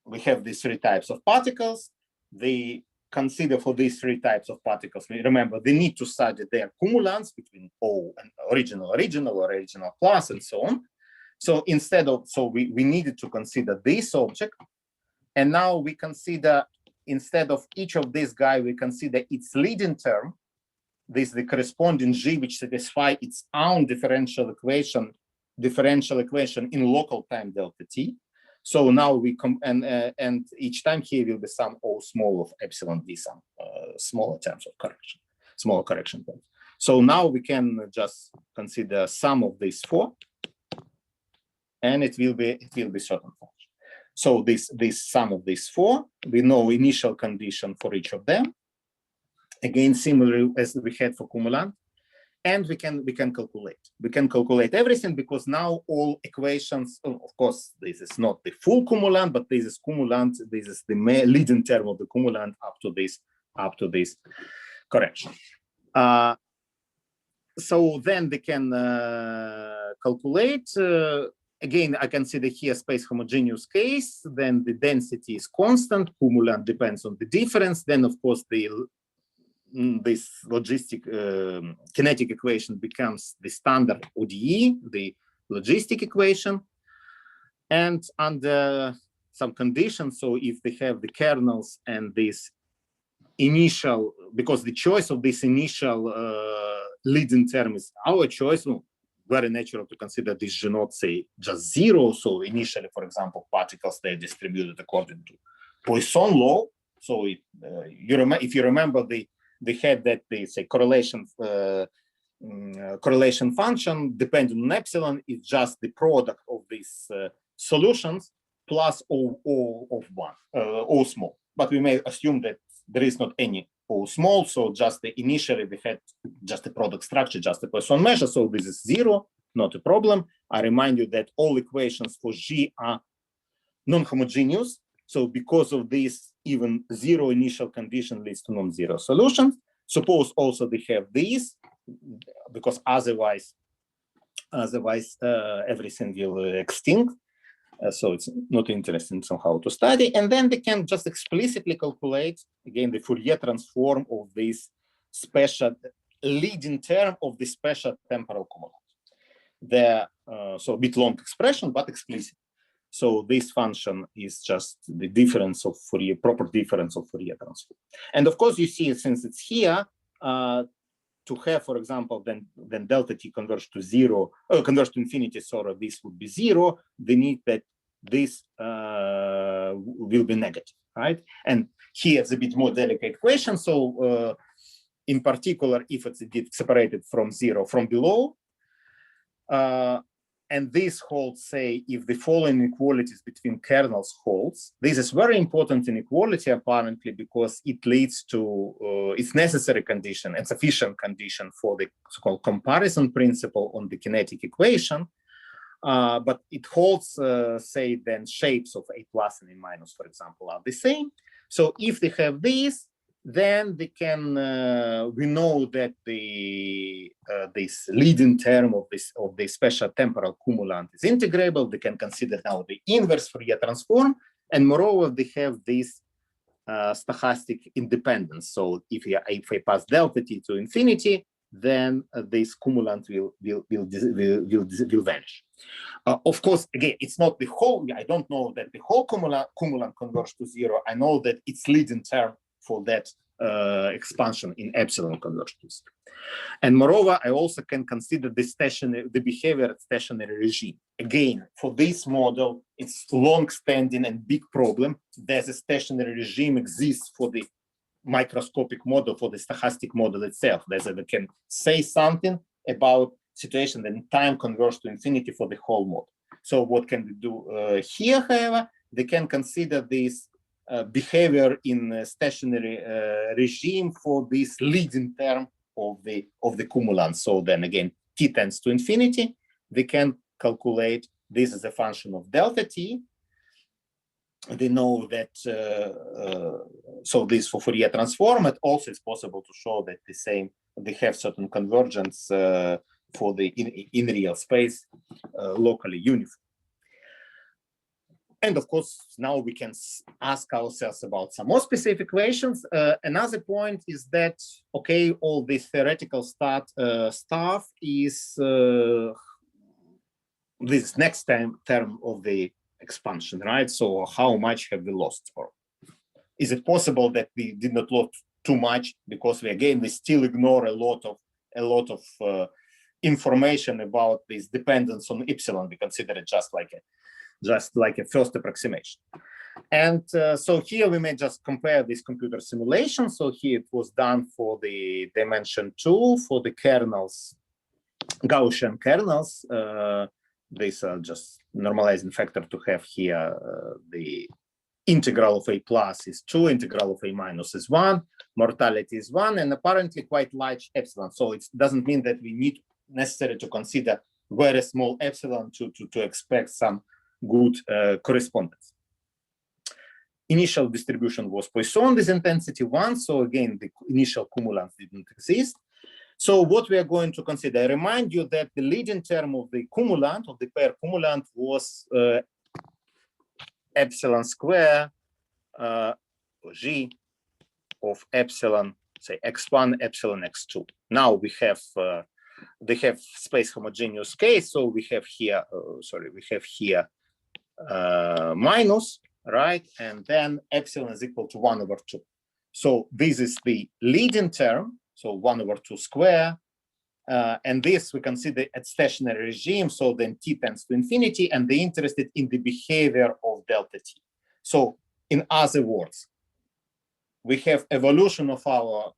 we have these three types of particles. They consider for these three types of particles, remember, they need to study their cumulants between O and original plus, and so on. So instead of, we needed to consider this object. And now we consider, instead of each of these guys, we consider its leading term. This is the corresponding G, which satisfies its own differential equation in local time delta t. So now we and each time here will be some O small of epsilon d, some smaller terms of correction, smaller correction terms. So now we can just consider sum of these four, and it will be certain function. So this sum of these four, we know initial condition for each of them. Again, similarly as we had for cumulant, and we can calculate. We can calculate everything because now all equations. Of course, this is not the full cumulant, but this is cumulant. This is the leading term of the cumulant up to this correction. So then they can calculate. Again, I consider here space homogeneous case. Then the density is constant. Cumulant depends on the difference. Then, of course, this logistic kinetic equation becomes the standard ODE, the logistic equation. And under some conditions, so if they have the kernels and this initial, because the choice of this initial leading term is our choice, very natural to consider this should not say just zero. So initially, for example, particles, they are distributed according to Poisson law. So if you remember they had that they say correlation function depending on epsilon is just the product of these solutions plus O of one, O small. But we may assume that there is not any O small, so just initially we had just the product structure, just the Poisson measure. So this is zero, not a problem. I remind you that all equations for G are non-homogeneous. So because of this, even zero initial condition leads to non-zero solutions. Suppose also they have these, because otherwise everything will extinct. So it's not interesting somehow to study. And then they can just explicitly calculate, again, the Fourier transform of this special leading term of the special temporal cumulant. So a bit long expression, but explicit. So this function is just the difference of Fourier, proper difference of Fourier transform. And of course, you see, since it's here, to have, for example, then delta t converge to zero, converge to infinity, so this would be zero, they need that this will be negative, right? And here it's a bit more delicate question. So in particular, if it's indeed separated from zero from below. And this holds, say, if the following inequalities between kernels holds. This is very important inequality, apparently, because it leads to its necessary condition and sufficient condition for the so-called comparison principle on the kinetic equation. But it holds, say, then shapes of A plus and A minus, for example, are the same. So if they have these, then they can, we know that the this leading term of the special temporal cumulant is integrable. They can consider now the inverse Fourier transform, and moreover, they have this stochastic independence. So if I pass delta t to infinity, then this cumulant will vanish. Of course, again, it's not the whole. I don't know that the whole cumulant converges to zero. I know that its leading term for that expansion in epsilon converges. And moreover, I also can consider the behavior at stationary regime. Again, for this model, it's long-standing and big problem. There's a stationary regime exists for the microscopic model, for the stochastic model itself. They can say something about situation when time converges to infinity for the whole model. So what can we do here, however? They can consider this behavior in a stationary regime for this leading term of the cumulant. So then again, t tends to infinity. They can calculate this as a function of delta t. They know that so this for Fourier transform. It also is possible to show that they have certain convergence for the in real space locally uniform. And of course, now we can ask ourselves about some more specific questions. Another point is that, okay, all this theoretical stuff is this next term of the expansion, right? So how much have we lost? Or is it possible that we did not lose too much because we still ignore a lot of information about this dependence on epsilon? We consider it just like a first approximation. And so here we may just compare this computer simulation. So here it was done for the dimension 2 for the kernels, Gaussian kernels. These are just normalizing factor to have here the integral of A plus is 2, integral of A minus is 1, mortality is 1, and apparently quite large epsilon. So it doesn't mean that we need necessarily to consider very small epsilon to expect some good correspondence. Initial distribution was Poisson, this intensity 1. So again, the initial cumulants didn't exist. So what we are going to consider, I remind you that the leading term of the cumulant, of the pair cumulant, was epsilon square g of epsilon, say x1, epsilon x2. Now we have they have space homogeneous case, so we have here minus, right? And then epsilon is equal to 1 over 2. So this is the leading term, so 1 over 2 square. And this we consider at stationary regime, so then t tends to infinity, and they're interested in the behavior of delta t. So in other words, we have evolution of our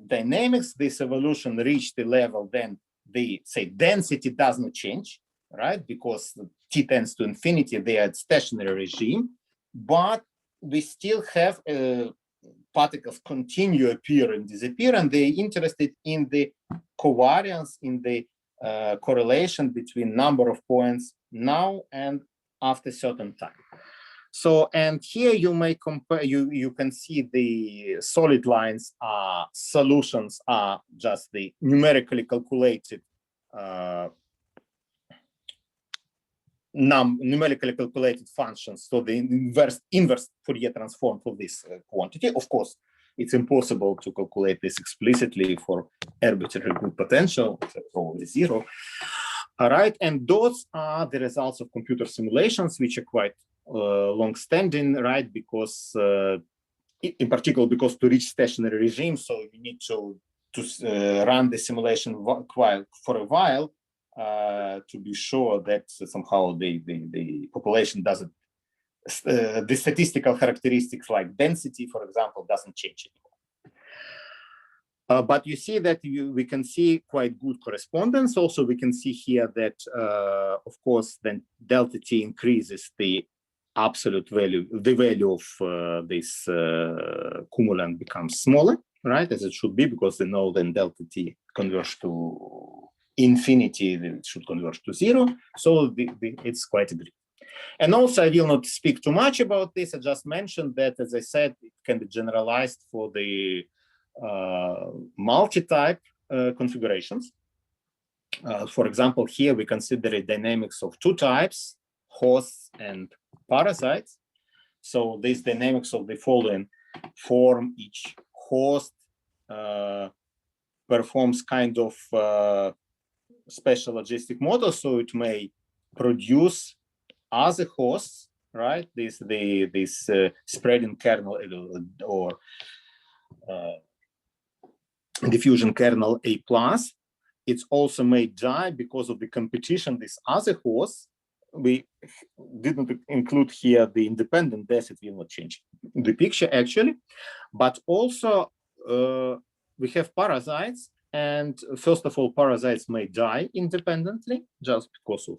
dynamics. This evolution reached the level then the, say, density does not change, right? Because t tends to infinity, they are at stationary regime, but we still have particles continue appear and disappear, and they're interested in the covariance, in the correlation between number of points now and after a certain time. So, and here you may compare, you can see the solid lines are solutions are just the numerically calculated numerically calculated functions. So the inverse Fourier transform for this quantity. Of course, it's impossible to calculate this explicitly for arbitrary group potential, it's probably 0. All right, and those are the results of computer simulations, which are quite long-standing, right? Because, in particular, because to reach stationary regime, so you need to run the simulation for a while to be sure that somehow the population doesn't, the statistical characteristics like density, for example, doesn't change anymore. But you see that we can see quite good correspondence. Also, we can see here that, of course, then delta t increases the absolute value, the value of this cumulant becomes smaller, right, as it should be, because they know then delta t converges to infinity, it should converge to 0. So it's quite agreed. And also, I will not speak too much about this. I just mentioned that, as I said, it can be generalized for the multi-type configurations. For example, here we consider a dynamics of two types, hosts and parasites. So these dynamics of the following form: each host performs kind of special logistic model, so it may produce other hosts, right? This spreading kernel or diffusion kernel A+. It's also may die because of the competition. These other hosts, we didn't include here the independent death. It will not change the picture actually, but also we have parasites. And first of all, parasites may die independently just because of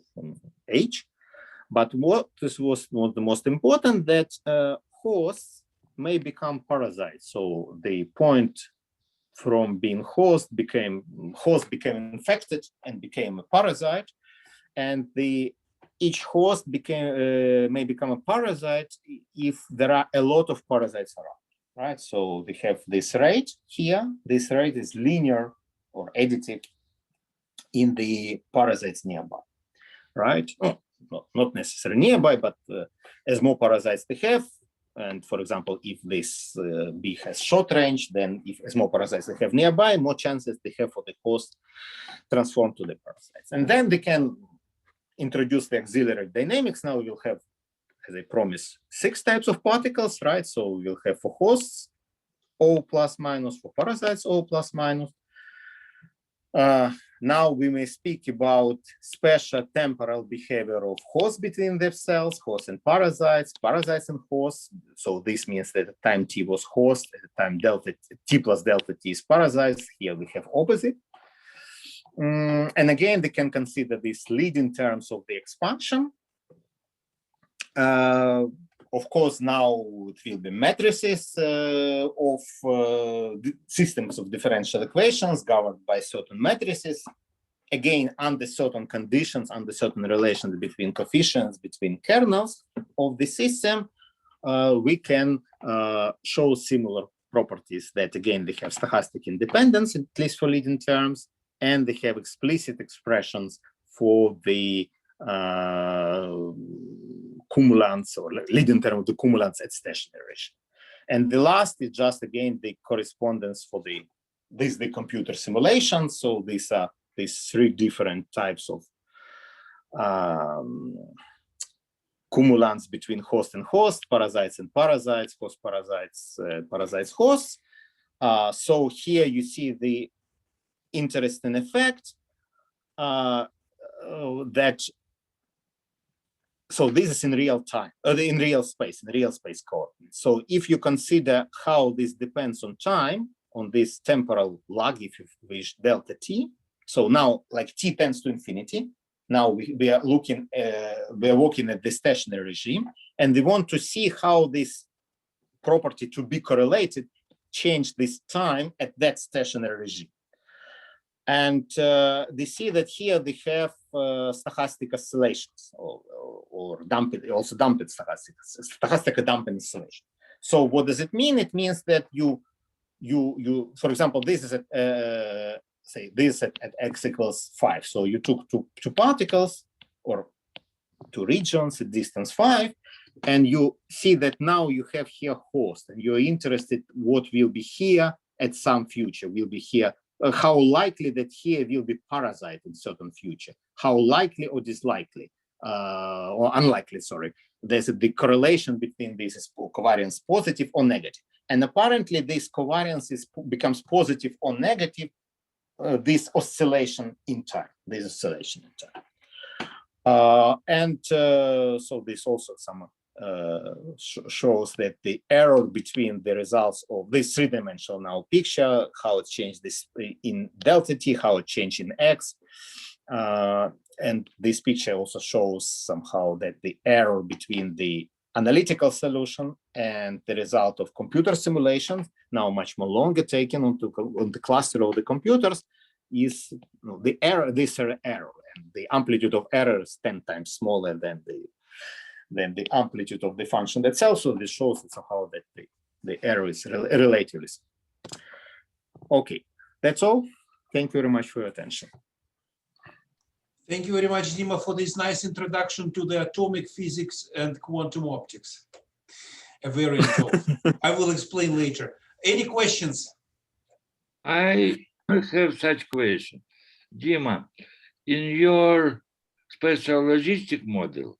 age. But what this was not the most important, that hosts may become parasites. So the point from being host became infected and became a parasite, and each host may become a parasite if there are a lot of parasites around, right? So we have this rate here. This rate is linear or additive in the parasites nearby, right? Not necessarily nearby, but as more parasites they have, and for example, if this bee has short range, then if as more parasites they have nearby, more chances they have for the host transform to the parasites. And then they can introduce the auxiliary dynamics. Now we'll have, as I promised, 6 types of particles, right? So we'll have for hosts O plus minus, for parasites O plus minus. Now we may speak about special temporal behavior of hosts between themselves, hosts and parasites and hosts. So this means that at time t was host, at the time delta t plus delta t is parasites. Here we have opposite. And again, they can consider these leading terms of the expansion. Of course, now it will be matrices of systems of differential equations governed by certain matrices. Again, under certain conditions, under certain relations between coefficients, between kernels of the system, we can show similar properties that, again, they have stochastic independence, at least for leading terms, and they have explicit expressions for the cumulants or leading term of the cumulants at stationary. And the last is just, again, the correspondence for the computer simulation. So these are these 3 different types of cumulants between host and host, parasites and parasites, host parasites, parasites hosts. So here you see the interesting effect that. So this is in real time, in real space coordinates. So if you consider how this depends on time, on this temporal lag, if you wish, delta t. So now, like t tends to infinity. Now we are looking, we are working at the stationary regime, and we want to see how this property to be correlated change this time at that stationary regime. And they see that here they have stochastic oscillations or damped, also damped stochastic damping oscillation. So what does it mean? It means that you for example, this is at say this at x equals 5. So you took two particles or 2 regions at distance 5, and you see that now you have here host, and you're interested what will be here at some future, will be here. How likely that here will be parasite in certain future, how likely or dislikely, or unlikely, sorry. There's the correlation between this is covariance positive or negative. And apparently this covariance becomes positive or negative, this oscillation in time, So this also some shows that the error between the results of this three-dimensional now picture, how it changed this in delta t, how it changed in x. And this picture also shows somehow that the error between the analytical solution and the result of computer simulation, now much more longer taken on the cluster of the computers, is the error, this error, and the amplitude of error is 10 times smaller than the amplitude of the function itself. So this shows somehow that the error is relatively small. Okay, that's all. Thank you very much for your attention. Thank you very much, Dima, for this nice introduction to the atomic physics and quantum optics. A very involved. I will explain later. Any questions? I have such question. Dima, in your special logistic model,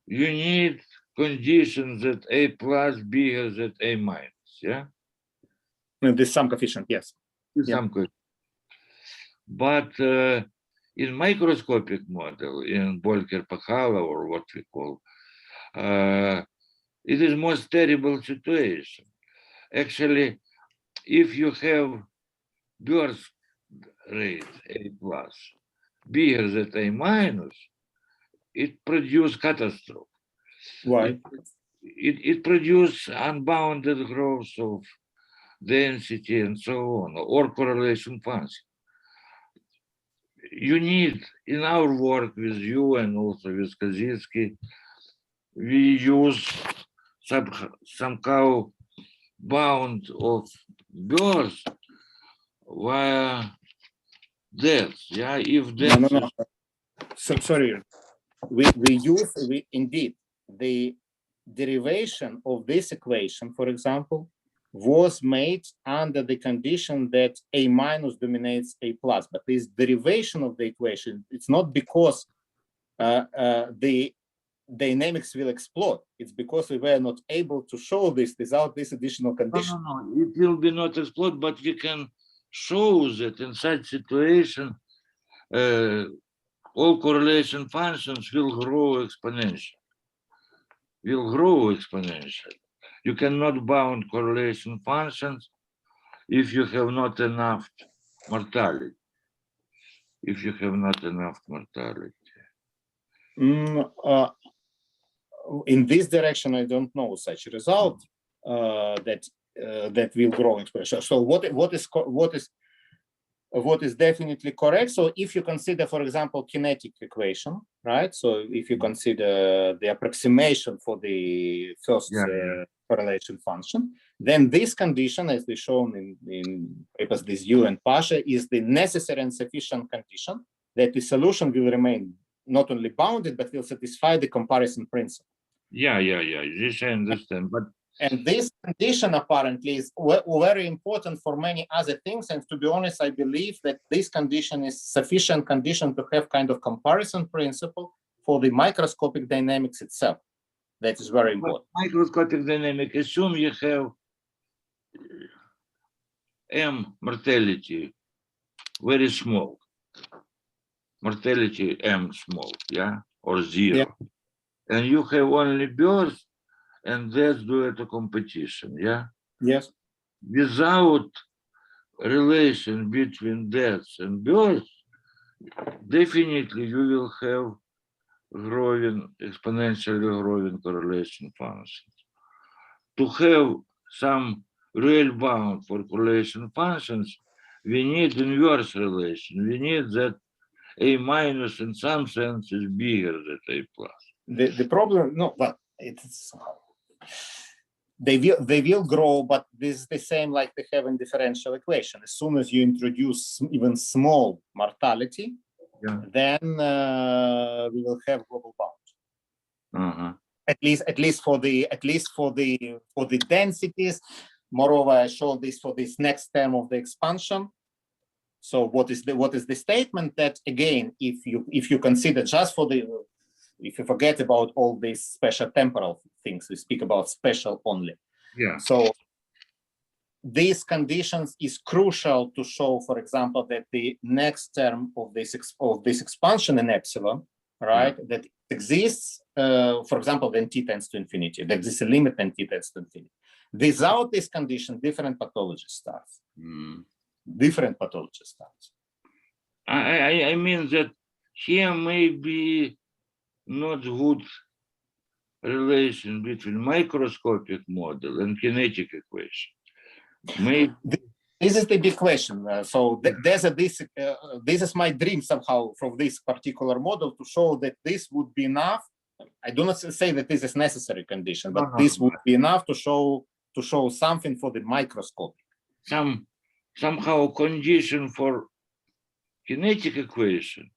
you need conditions that A plus bigger than A minus, yeah? The sum coefficient, yes. Some coefficient. But in microscopic model, in Bolker-Pakhala, or what we call, it is most terrible situation. Actually, if you have birth rate A plus bigger than A minus, it produces catastrophe. Why? It produces unbounded growth of density and so on, or correlation function. You need, in our work with you and also with Kaczynski, we use somehow bound of birth via death. Yeah, if death. No. So, sorry, we indeed the derivation of this equation, for example, was made under the condition that A minus dominates A plus, but this derivation of the equation, it's not because the dynamics will explode. It's because we were not able to show this without this additional condition. No, it will be not explode, but we can show that in such situation, all correlation functions will grow exponentially. You cannot bound correlation functions if you have not enough mortality. In this direction, I don't know such a result that will grow exponentially. So what is definitely correct? So if you consider, for example, kinetic equation, right? So if you consider the approximation for the first correlation function, then this condition, as we shown in papers this U and Pasha, is the necessary and sufficient condition that the solution will remain not only bounded, but will satisfy the comparison principle. Yeah, this I understand. And this condition apparently is very important for many other things. And to be honest, I believe that this condition is sufficient condition to have kind of comparison principle for the microscopic dynamics itself. That is very important. Microscopic dynamic, assume you have M mortality very small. Mortality M small, yeah, or zero. Yeah. And you have only birth and death due to competition, yeah? Yes. Without relation between death and birth, definitely you will have exponentially growing correlation functions. To have some real bound for correlation functions, we need inverse relation. We need that A minus in some sense is bigger than A plus. The problem, no, but it's they will grow, but this is the same like they have in differential equation. As soon as you introduce even small mortality, then we will have global bound. At least for the densities. Moreover, I showed this for this next term of the expansion. So what is the statement that again, if you consider just for if you forget about all these special temporal things, we speak about special only. Yeah. So these conditions is crucial to show, for example, that the next term of this expansion in epsilon, right, that exists, for example, when t tends to infinity. There exists a limit when t tends to infinity. Without this condition, different pathology starts. Different pathology starts. I mean that here may be not good relation between microscopic model and kinetic equation. Maybe This is the big question. This is my dream somehow from this particular model to show that this would be enough. I do not say that this is necessary condition, but this would be enough to show something for the microscope. Somehow condition for kinetic equation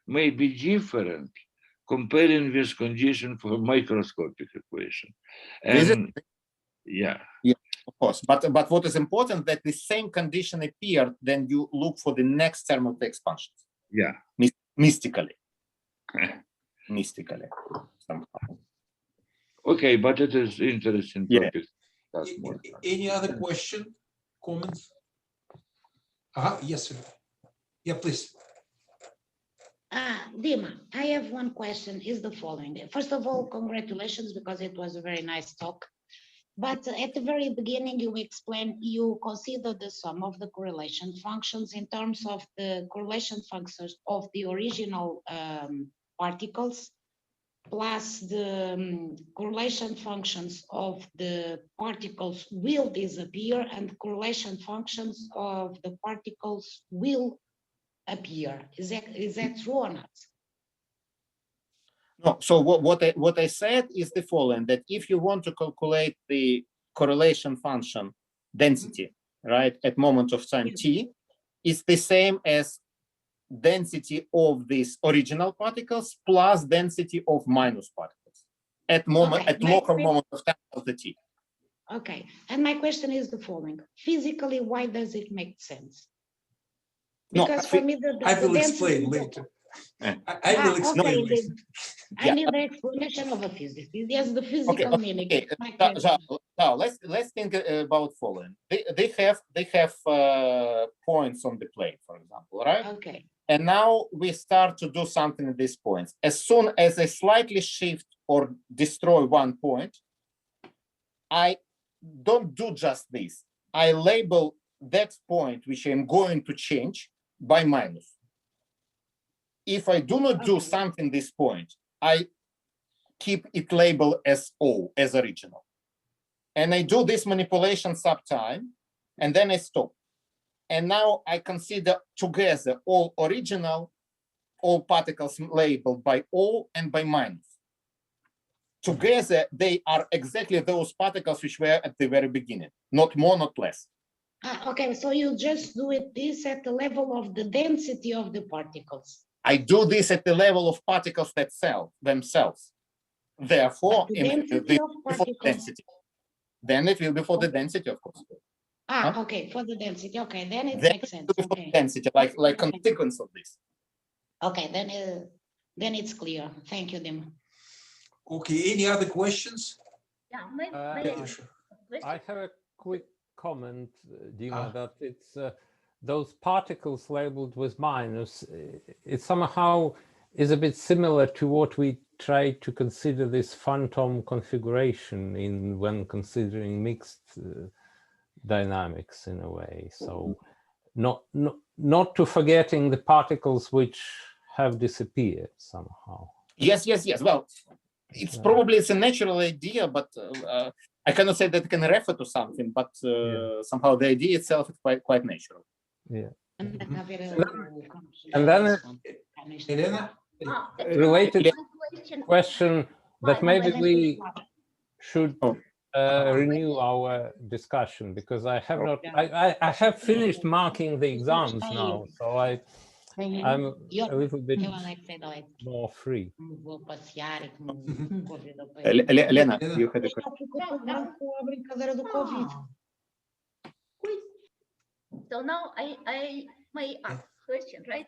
may be different comparing with condition for microscopic equation. And yeah, of course. But what is important that the same condition appeared, then you look for the next term of the expansions. Yeah. Mystically. Mystically. Somehow. Okay, but it is interesting topic. Any other question, comments? Yes, sir. Yeah, please. Dima, I have one question, is the following. First of all, congratulations, because it was a very nice talk. But at the very beginning, you explained, you consider the sum of the correlation functions in terms of the correlation functions of the original particles, plus the correlation functions of the particles will disappear and correlation functions of the particles will appear. Is that true or not? No, so what I said is the following, that if you want to calculate the correlation function density, right, at moment of time t, it's the same as density of these original particles plus density of minus particles at local moment of time of the t. Okay, and my question is the following. Physically, why does it make sense? Because for me, I will explain later. I will explain later. I need the explanation of a physicist. Yes, the physical meaning. Okay. Now let's think about following. They have points on the plane, for example, right? Okay. And now we start to do something at these points. As soon as I slightly shift or destroy one point, I don't do just this. I label that point which I'm going to change by minus. If I do not do something this point, I keep it labeled as O, as original. And I do this manipulation sometime, and then I stop. And now I consider together all original, all particles labeled by O and by minus. Together, they are exactly those particles which were at the very beginning, not more, not less. Okay, so you just do this at the level of the density of the particles. I do this at the level of particles themselves. Therefore, density of particles. Then it will be for the density, of course. Okay, for the density. Okay, then it makes sense. For density, like consequence of this. Okay, then it's clear. Thank you, Dim. Okay, any other questions? Yeah, I have a quick comment, Dima, that it's those particles labeled with minus, it somehow is a bit similar to what we try to consider this phantom configuration when considering mixed dynamics in a way. So not to forgetting the particles which have disappeared somehow. Yes. Well, it's probably a natural idea, but I cannot say that it can refer to something, but somehow the idea itself is quite natural. Yeah. And then Elena? related question that maybe we should renew our discussion, because I have not, I have finished marking the exams now, so I'm a little bit more free. Elena, you had a question. So now I may ask question, right?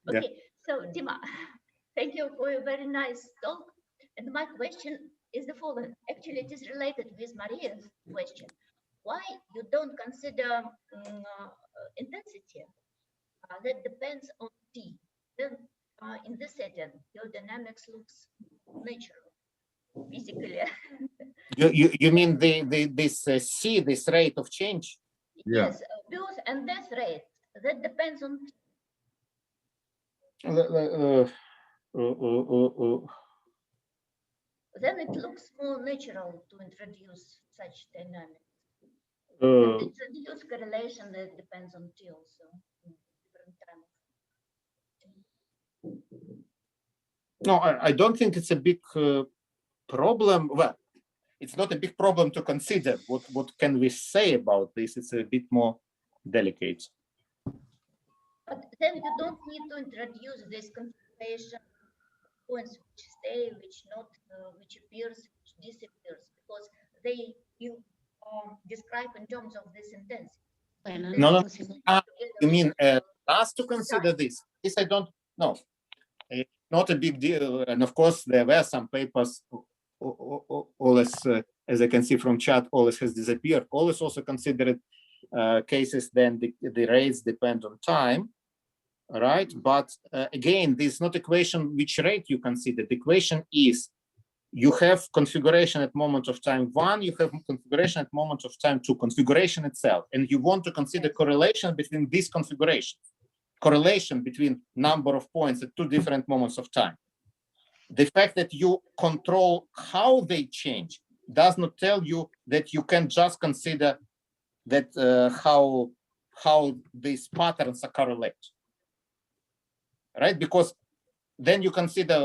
Okay, so Dima, thank you for a very nice talk. And my question is the following. Actually, it is related with Maria's question. Why you don't consider intensity? That depends on T. Then in this setting, your dynamics looks natural, physically. You mean this C, this rate of change? Yeah. Yes, birth and death rate, that depends on, then it looks more natural to introduce such dynamics. And it's a huge correlation that depends on T also, in different time. No, I don't think it's a big problem. Well, it's not a big problem to consider. What can we say about this? It's a bit more delicate. But then you don't need to introduce this configuration points which stay, which not, which appears, which disappears, because they you describe in terms of this intensity. No. You mean us to consider this? This I don't know. It's not a big deal. And of course, there were some papers. Always, as I can see from chat, always has disappeared. Always also considered cases then the rates depend on time, right? But again, this is not a question which rate you consider. The question is, you have configuration at moment of time 1, you have configuration at moment of time 2, configuration itself, and you want to consider correlation between these configurations, correlation between number of points at 2 different moments of time. The fact that you control how they change does not tell you that you can just consider that how these patterns are correlate, right? Because then you consider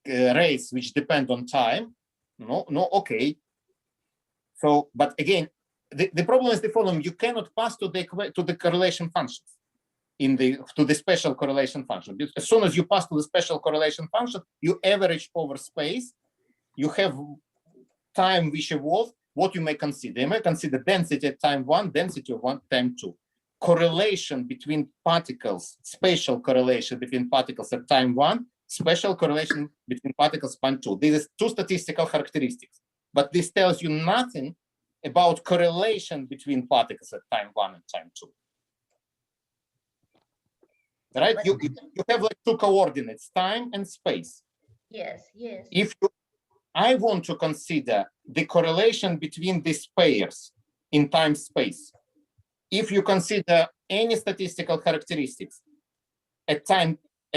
rates which depend on time. No, okay. So, but again, the problem is the following: you cannot pass to the correlation functions to the special correlation function. As soon as you pass to the special correlation function, you average over space. You have time which evolves. What you may consider? You may consider density at time 1, density of time 2. Correlation between particles, spatial correlation between particles at time 1, special correlation between particles at time 2. These are 2 statistical characteristics, but this tells you nothing about correlation between particles at time 1 and time 2. Right? You have like 2 coordinates, time and space. Yes. If I want to consider the correlation between these pairs in time space, if you consider any statistical characteristics at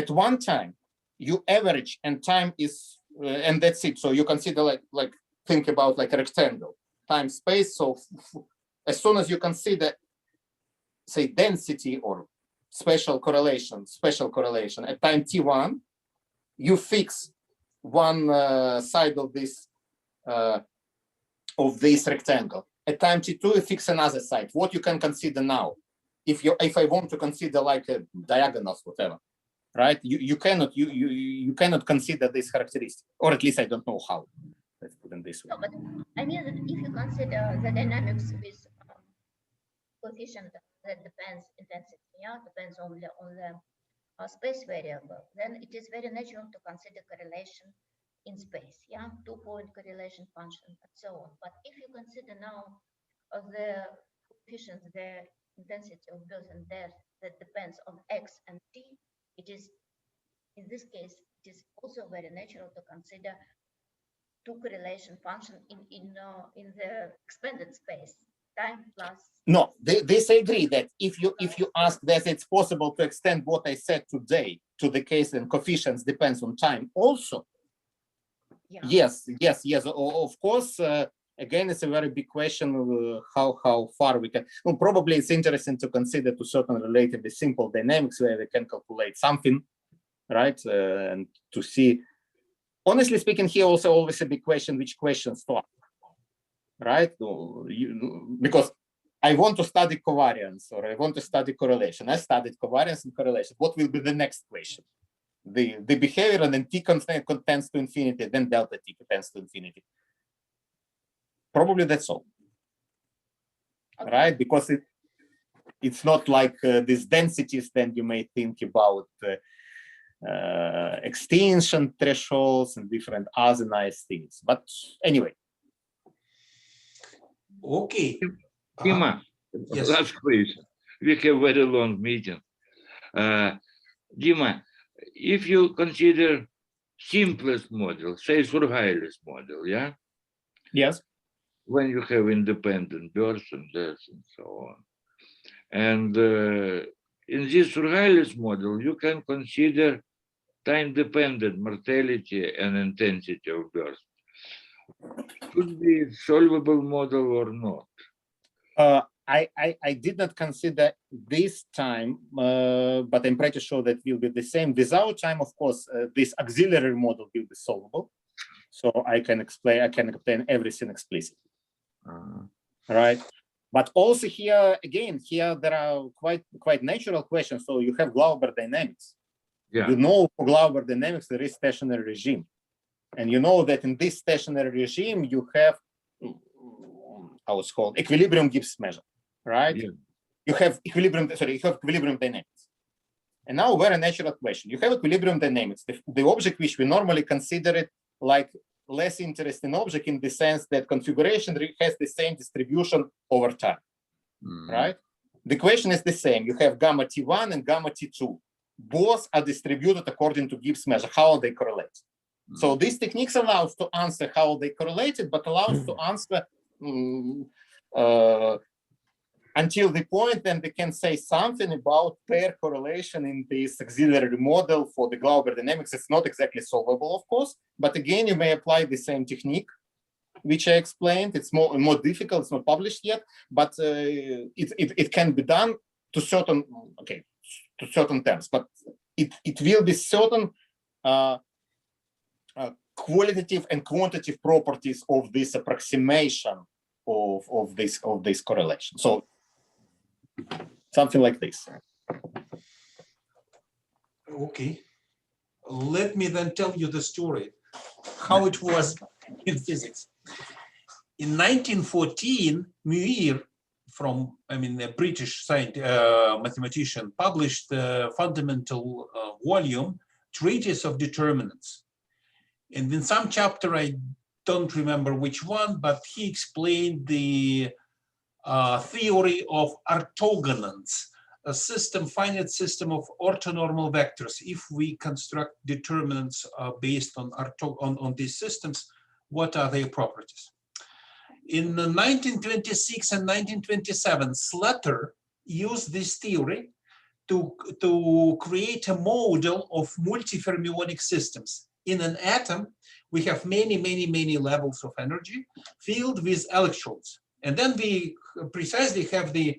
one time, you average and time is and that's it. So you consider like think about like a rectangle, time space. So as soon as you consider, say, density or special correlation at time t1, you fix one side of this rectangle. At time t2, you fix another side. What you can consider now, if I want to consider like a diagonals, whatever, right? You cannot consider this characteristic, or at least I don't know how. Let's put it this way. No, but I mean that if you consider the dynamics with coefficient that depends intensity, depends on the space variable, then it is very natural to consider correlation in space, 2-point correlation function and so on. But if you consider now the coefficients, the intensity of birth and death that depends on x and t, it is, in this case, it is also very natural to consider 2 correlation function in the expanded space, time plus. No, this I agree that if you ask that it's possible to extend what I said today to the case and coefficients depends on time also. Yes, of course. Again, it's a very big question of how far we can. Well, probably it's interesting to consider to certain relatively simple dynamics where we can calculate something, right? And to see. Honestly speaking, here also always a big question: which questions to ask, right? Because I want to study covariance or I want to study correlation. I studied covariance and correlation. What will be the next question? The behavior, and then t tends to infinity, then delta t tends to infinity. Probably that's all, right? Because it's not like these densities. Then you may think about extinction thresholds and different other nice things. But anyway. Okay. Dima, Yes. last question. We have a very long meeting. Dima, if you consider simplest model, say Surgailis model, yeah? Yes. When you have independent birth and death and so on. And in this Surgailis model, you can consider time-dependent mortality and intensity of birth. Should be a solvable model or not? I did not consider this time, but I'm pretty sure that will be the same. Without time, of course, this auxiliary model will be solvable. So I can obtain everything explicitly. Right. But also here, again, there are quite natural questions. So you have Glauber dynamics. Yeah. You know, for Glauber dynamics, there is stationary regime. And you know that in this stationary regime, you have, how it's called, equilibrium Gibbs measure, right? Yeah. You have equilibrium dynamics. And now very natural question. You have equilibrium dynamics, the object which we normally consider it like less interesting object in the sense that configuration has the same distribution over time, right? The question is the same. You have gamma T1 and gamma T2. Both are distributed according to Gibbs measure. How are they correlated? So these techniques allows to answer how they correlated, but allows to answer until the point then they can say something about pair correlation in this auxiliary model for the Glauber dynamics. It's not exactly solvable, of course, but again, you may apply the same technique, which I explained. It's more difficult, it's not published yet, but it can be done to certain terms, but it will be certain qualitative and quantitative properties of this approximation of this correlation. So something like this. Okay, let me then tell you the story, how it was in physics. In 1914, Muir, a British mathematician, published a fundamental volume, Treatise of Determinants. And in some chapter, I don't remember which one, but he explained the theory of orthogonals, a finite system of orthonormal vectors. If we construct determinants based on these systems, what are their properties? In 1926 and 1927, Slater used this theory to create a model of multifermionic systems. In an atom, we have many levels of energy filled with electrons. And then we precisely have the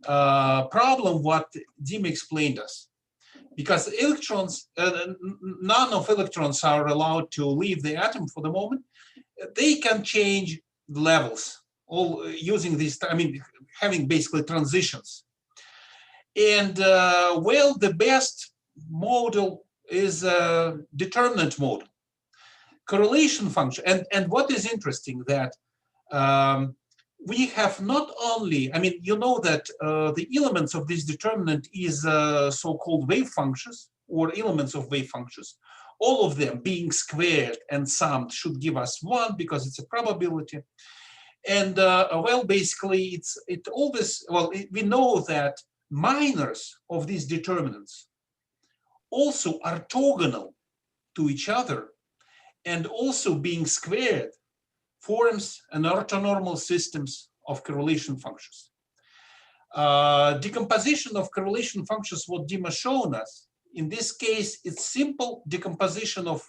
problem what Dima explained us. Because electrons, none of electrons are allowed to leave the atom for the moment. They can change levels, all using this, having basically transitions. And well, the best model is a determinant model. Correlation function, and what is interesting that we have not only, you know that the elements of this determinant is so-called wave functions or elements of wave functions. All of them being squared and summed should give us 1 because it's a probability. And well, basically we know that minors of these determinants also are orthogonal to each other, and also being squared forms an orthonormal systems of correlation functions. Decomposition of correlation functions, what Dima shown us, in this case, it's simple decomposition of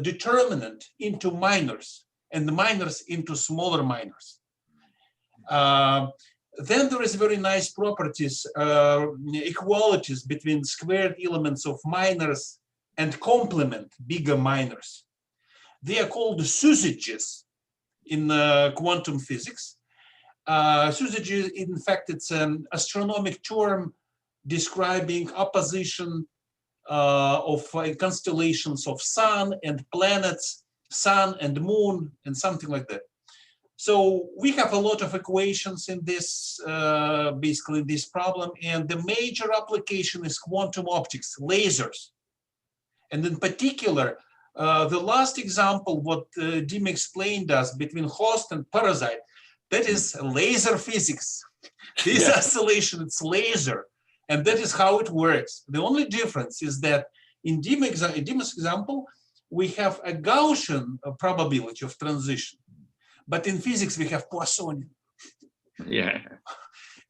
determinant into minors and the minors into smaller minors. Then there is very nice properties, equalities between squared elements of minors and complement bigger minors. They are called Syzyges in quantum physics. Syzyges, in fact, it's an astronomic term describing opposition of constellations of sun and planets, sun and moon, and something like that. So we have a lot of equations in this, basically in this problem, and the major application is quantum optics, lasers. And in particular, the last example, what Dima explained us between host and parasite, that is laser physics. This oscillation, it's laser. And that is how it works. The only difference is that in Dima's example, we have a Gaussian probability of transition. But in physics, we have Poissonian. Yeah.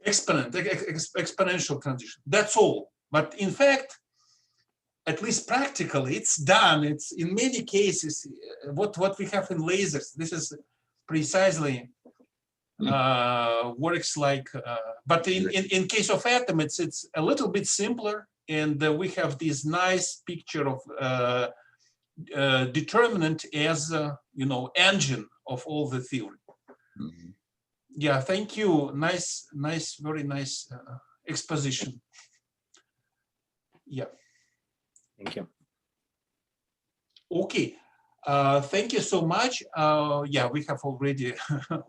Exponential transition. That's all. But in fact, at least practically, it's done. It's in many cases what we have in lasers. This is precisely works like. But in case of atom, it's a little bit simpler, and we have this nice picture of determinant as engine of all the theory. Mhm. Yeah, thank you. Nice, very nice exposition. Yeah. Thank you. Okay. Thank you so much. Yeah, we have already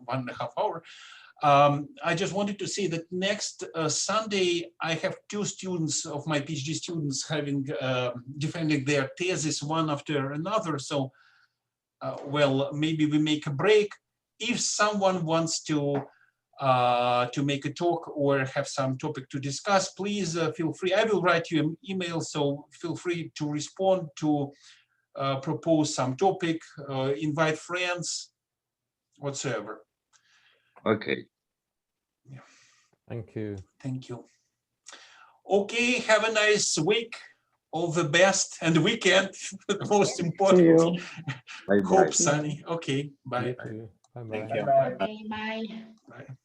1.5 hours. I just wanted to say that next Sunday, I have 2 students of my PhD students having defending their thesis one after another. So, well, maybe we make a break. If someone wants to make a talk or have some topic to discuss, please feel free. I will write you an email, so feel free to respond, to propose some topic, invite friends, whatsoever. Okay. Yeah. Thank you. Thank you. Okay, have a nice week. All the best, and weekend, the most important. Bye-bye. Hope sunny. Okay, bye. You too. Bye-bye. Thank you. Okay, bye. Bye.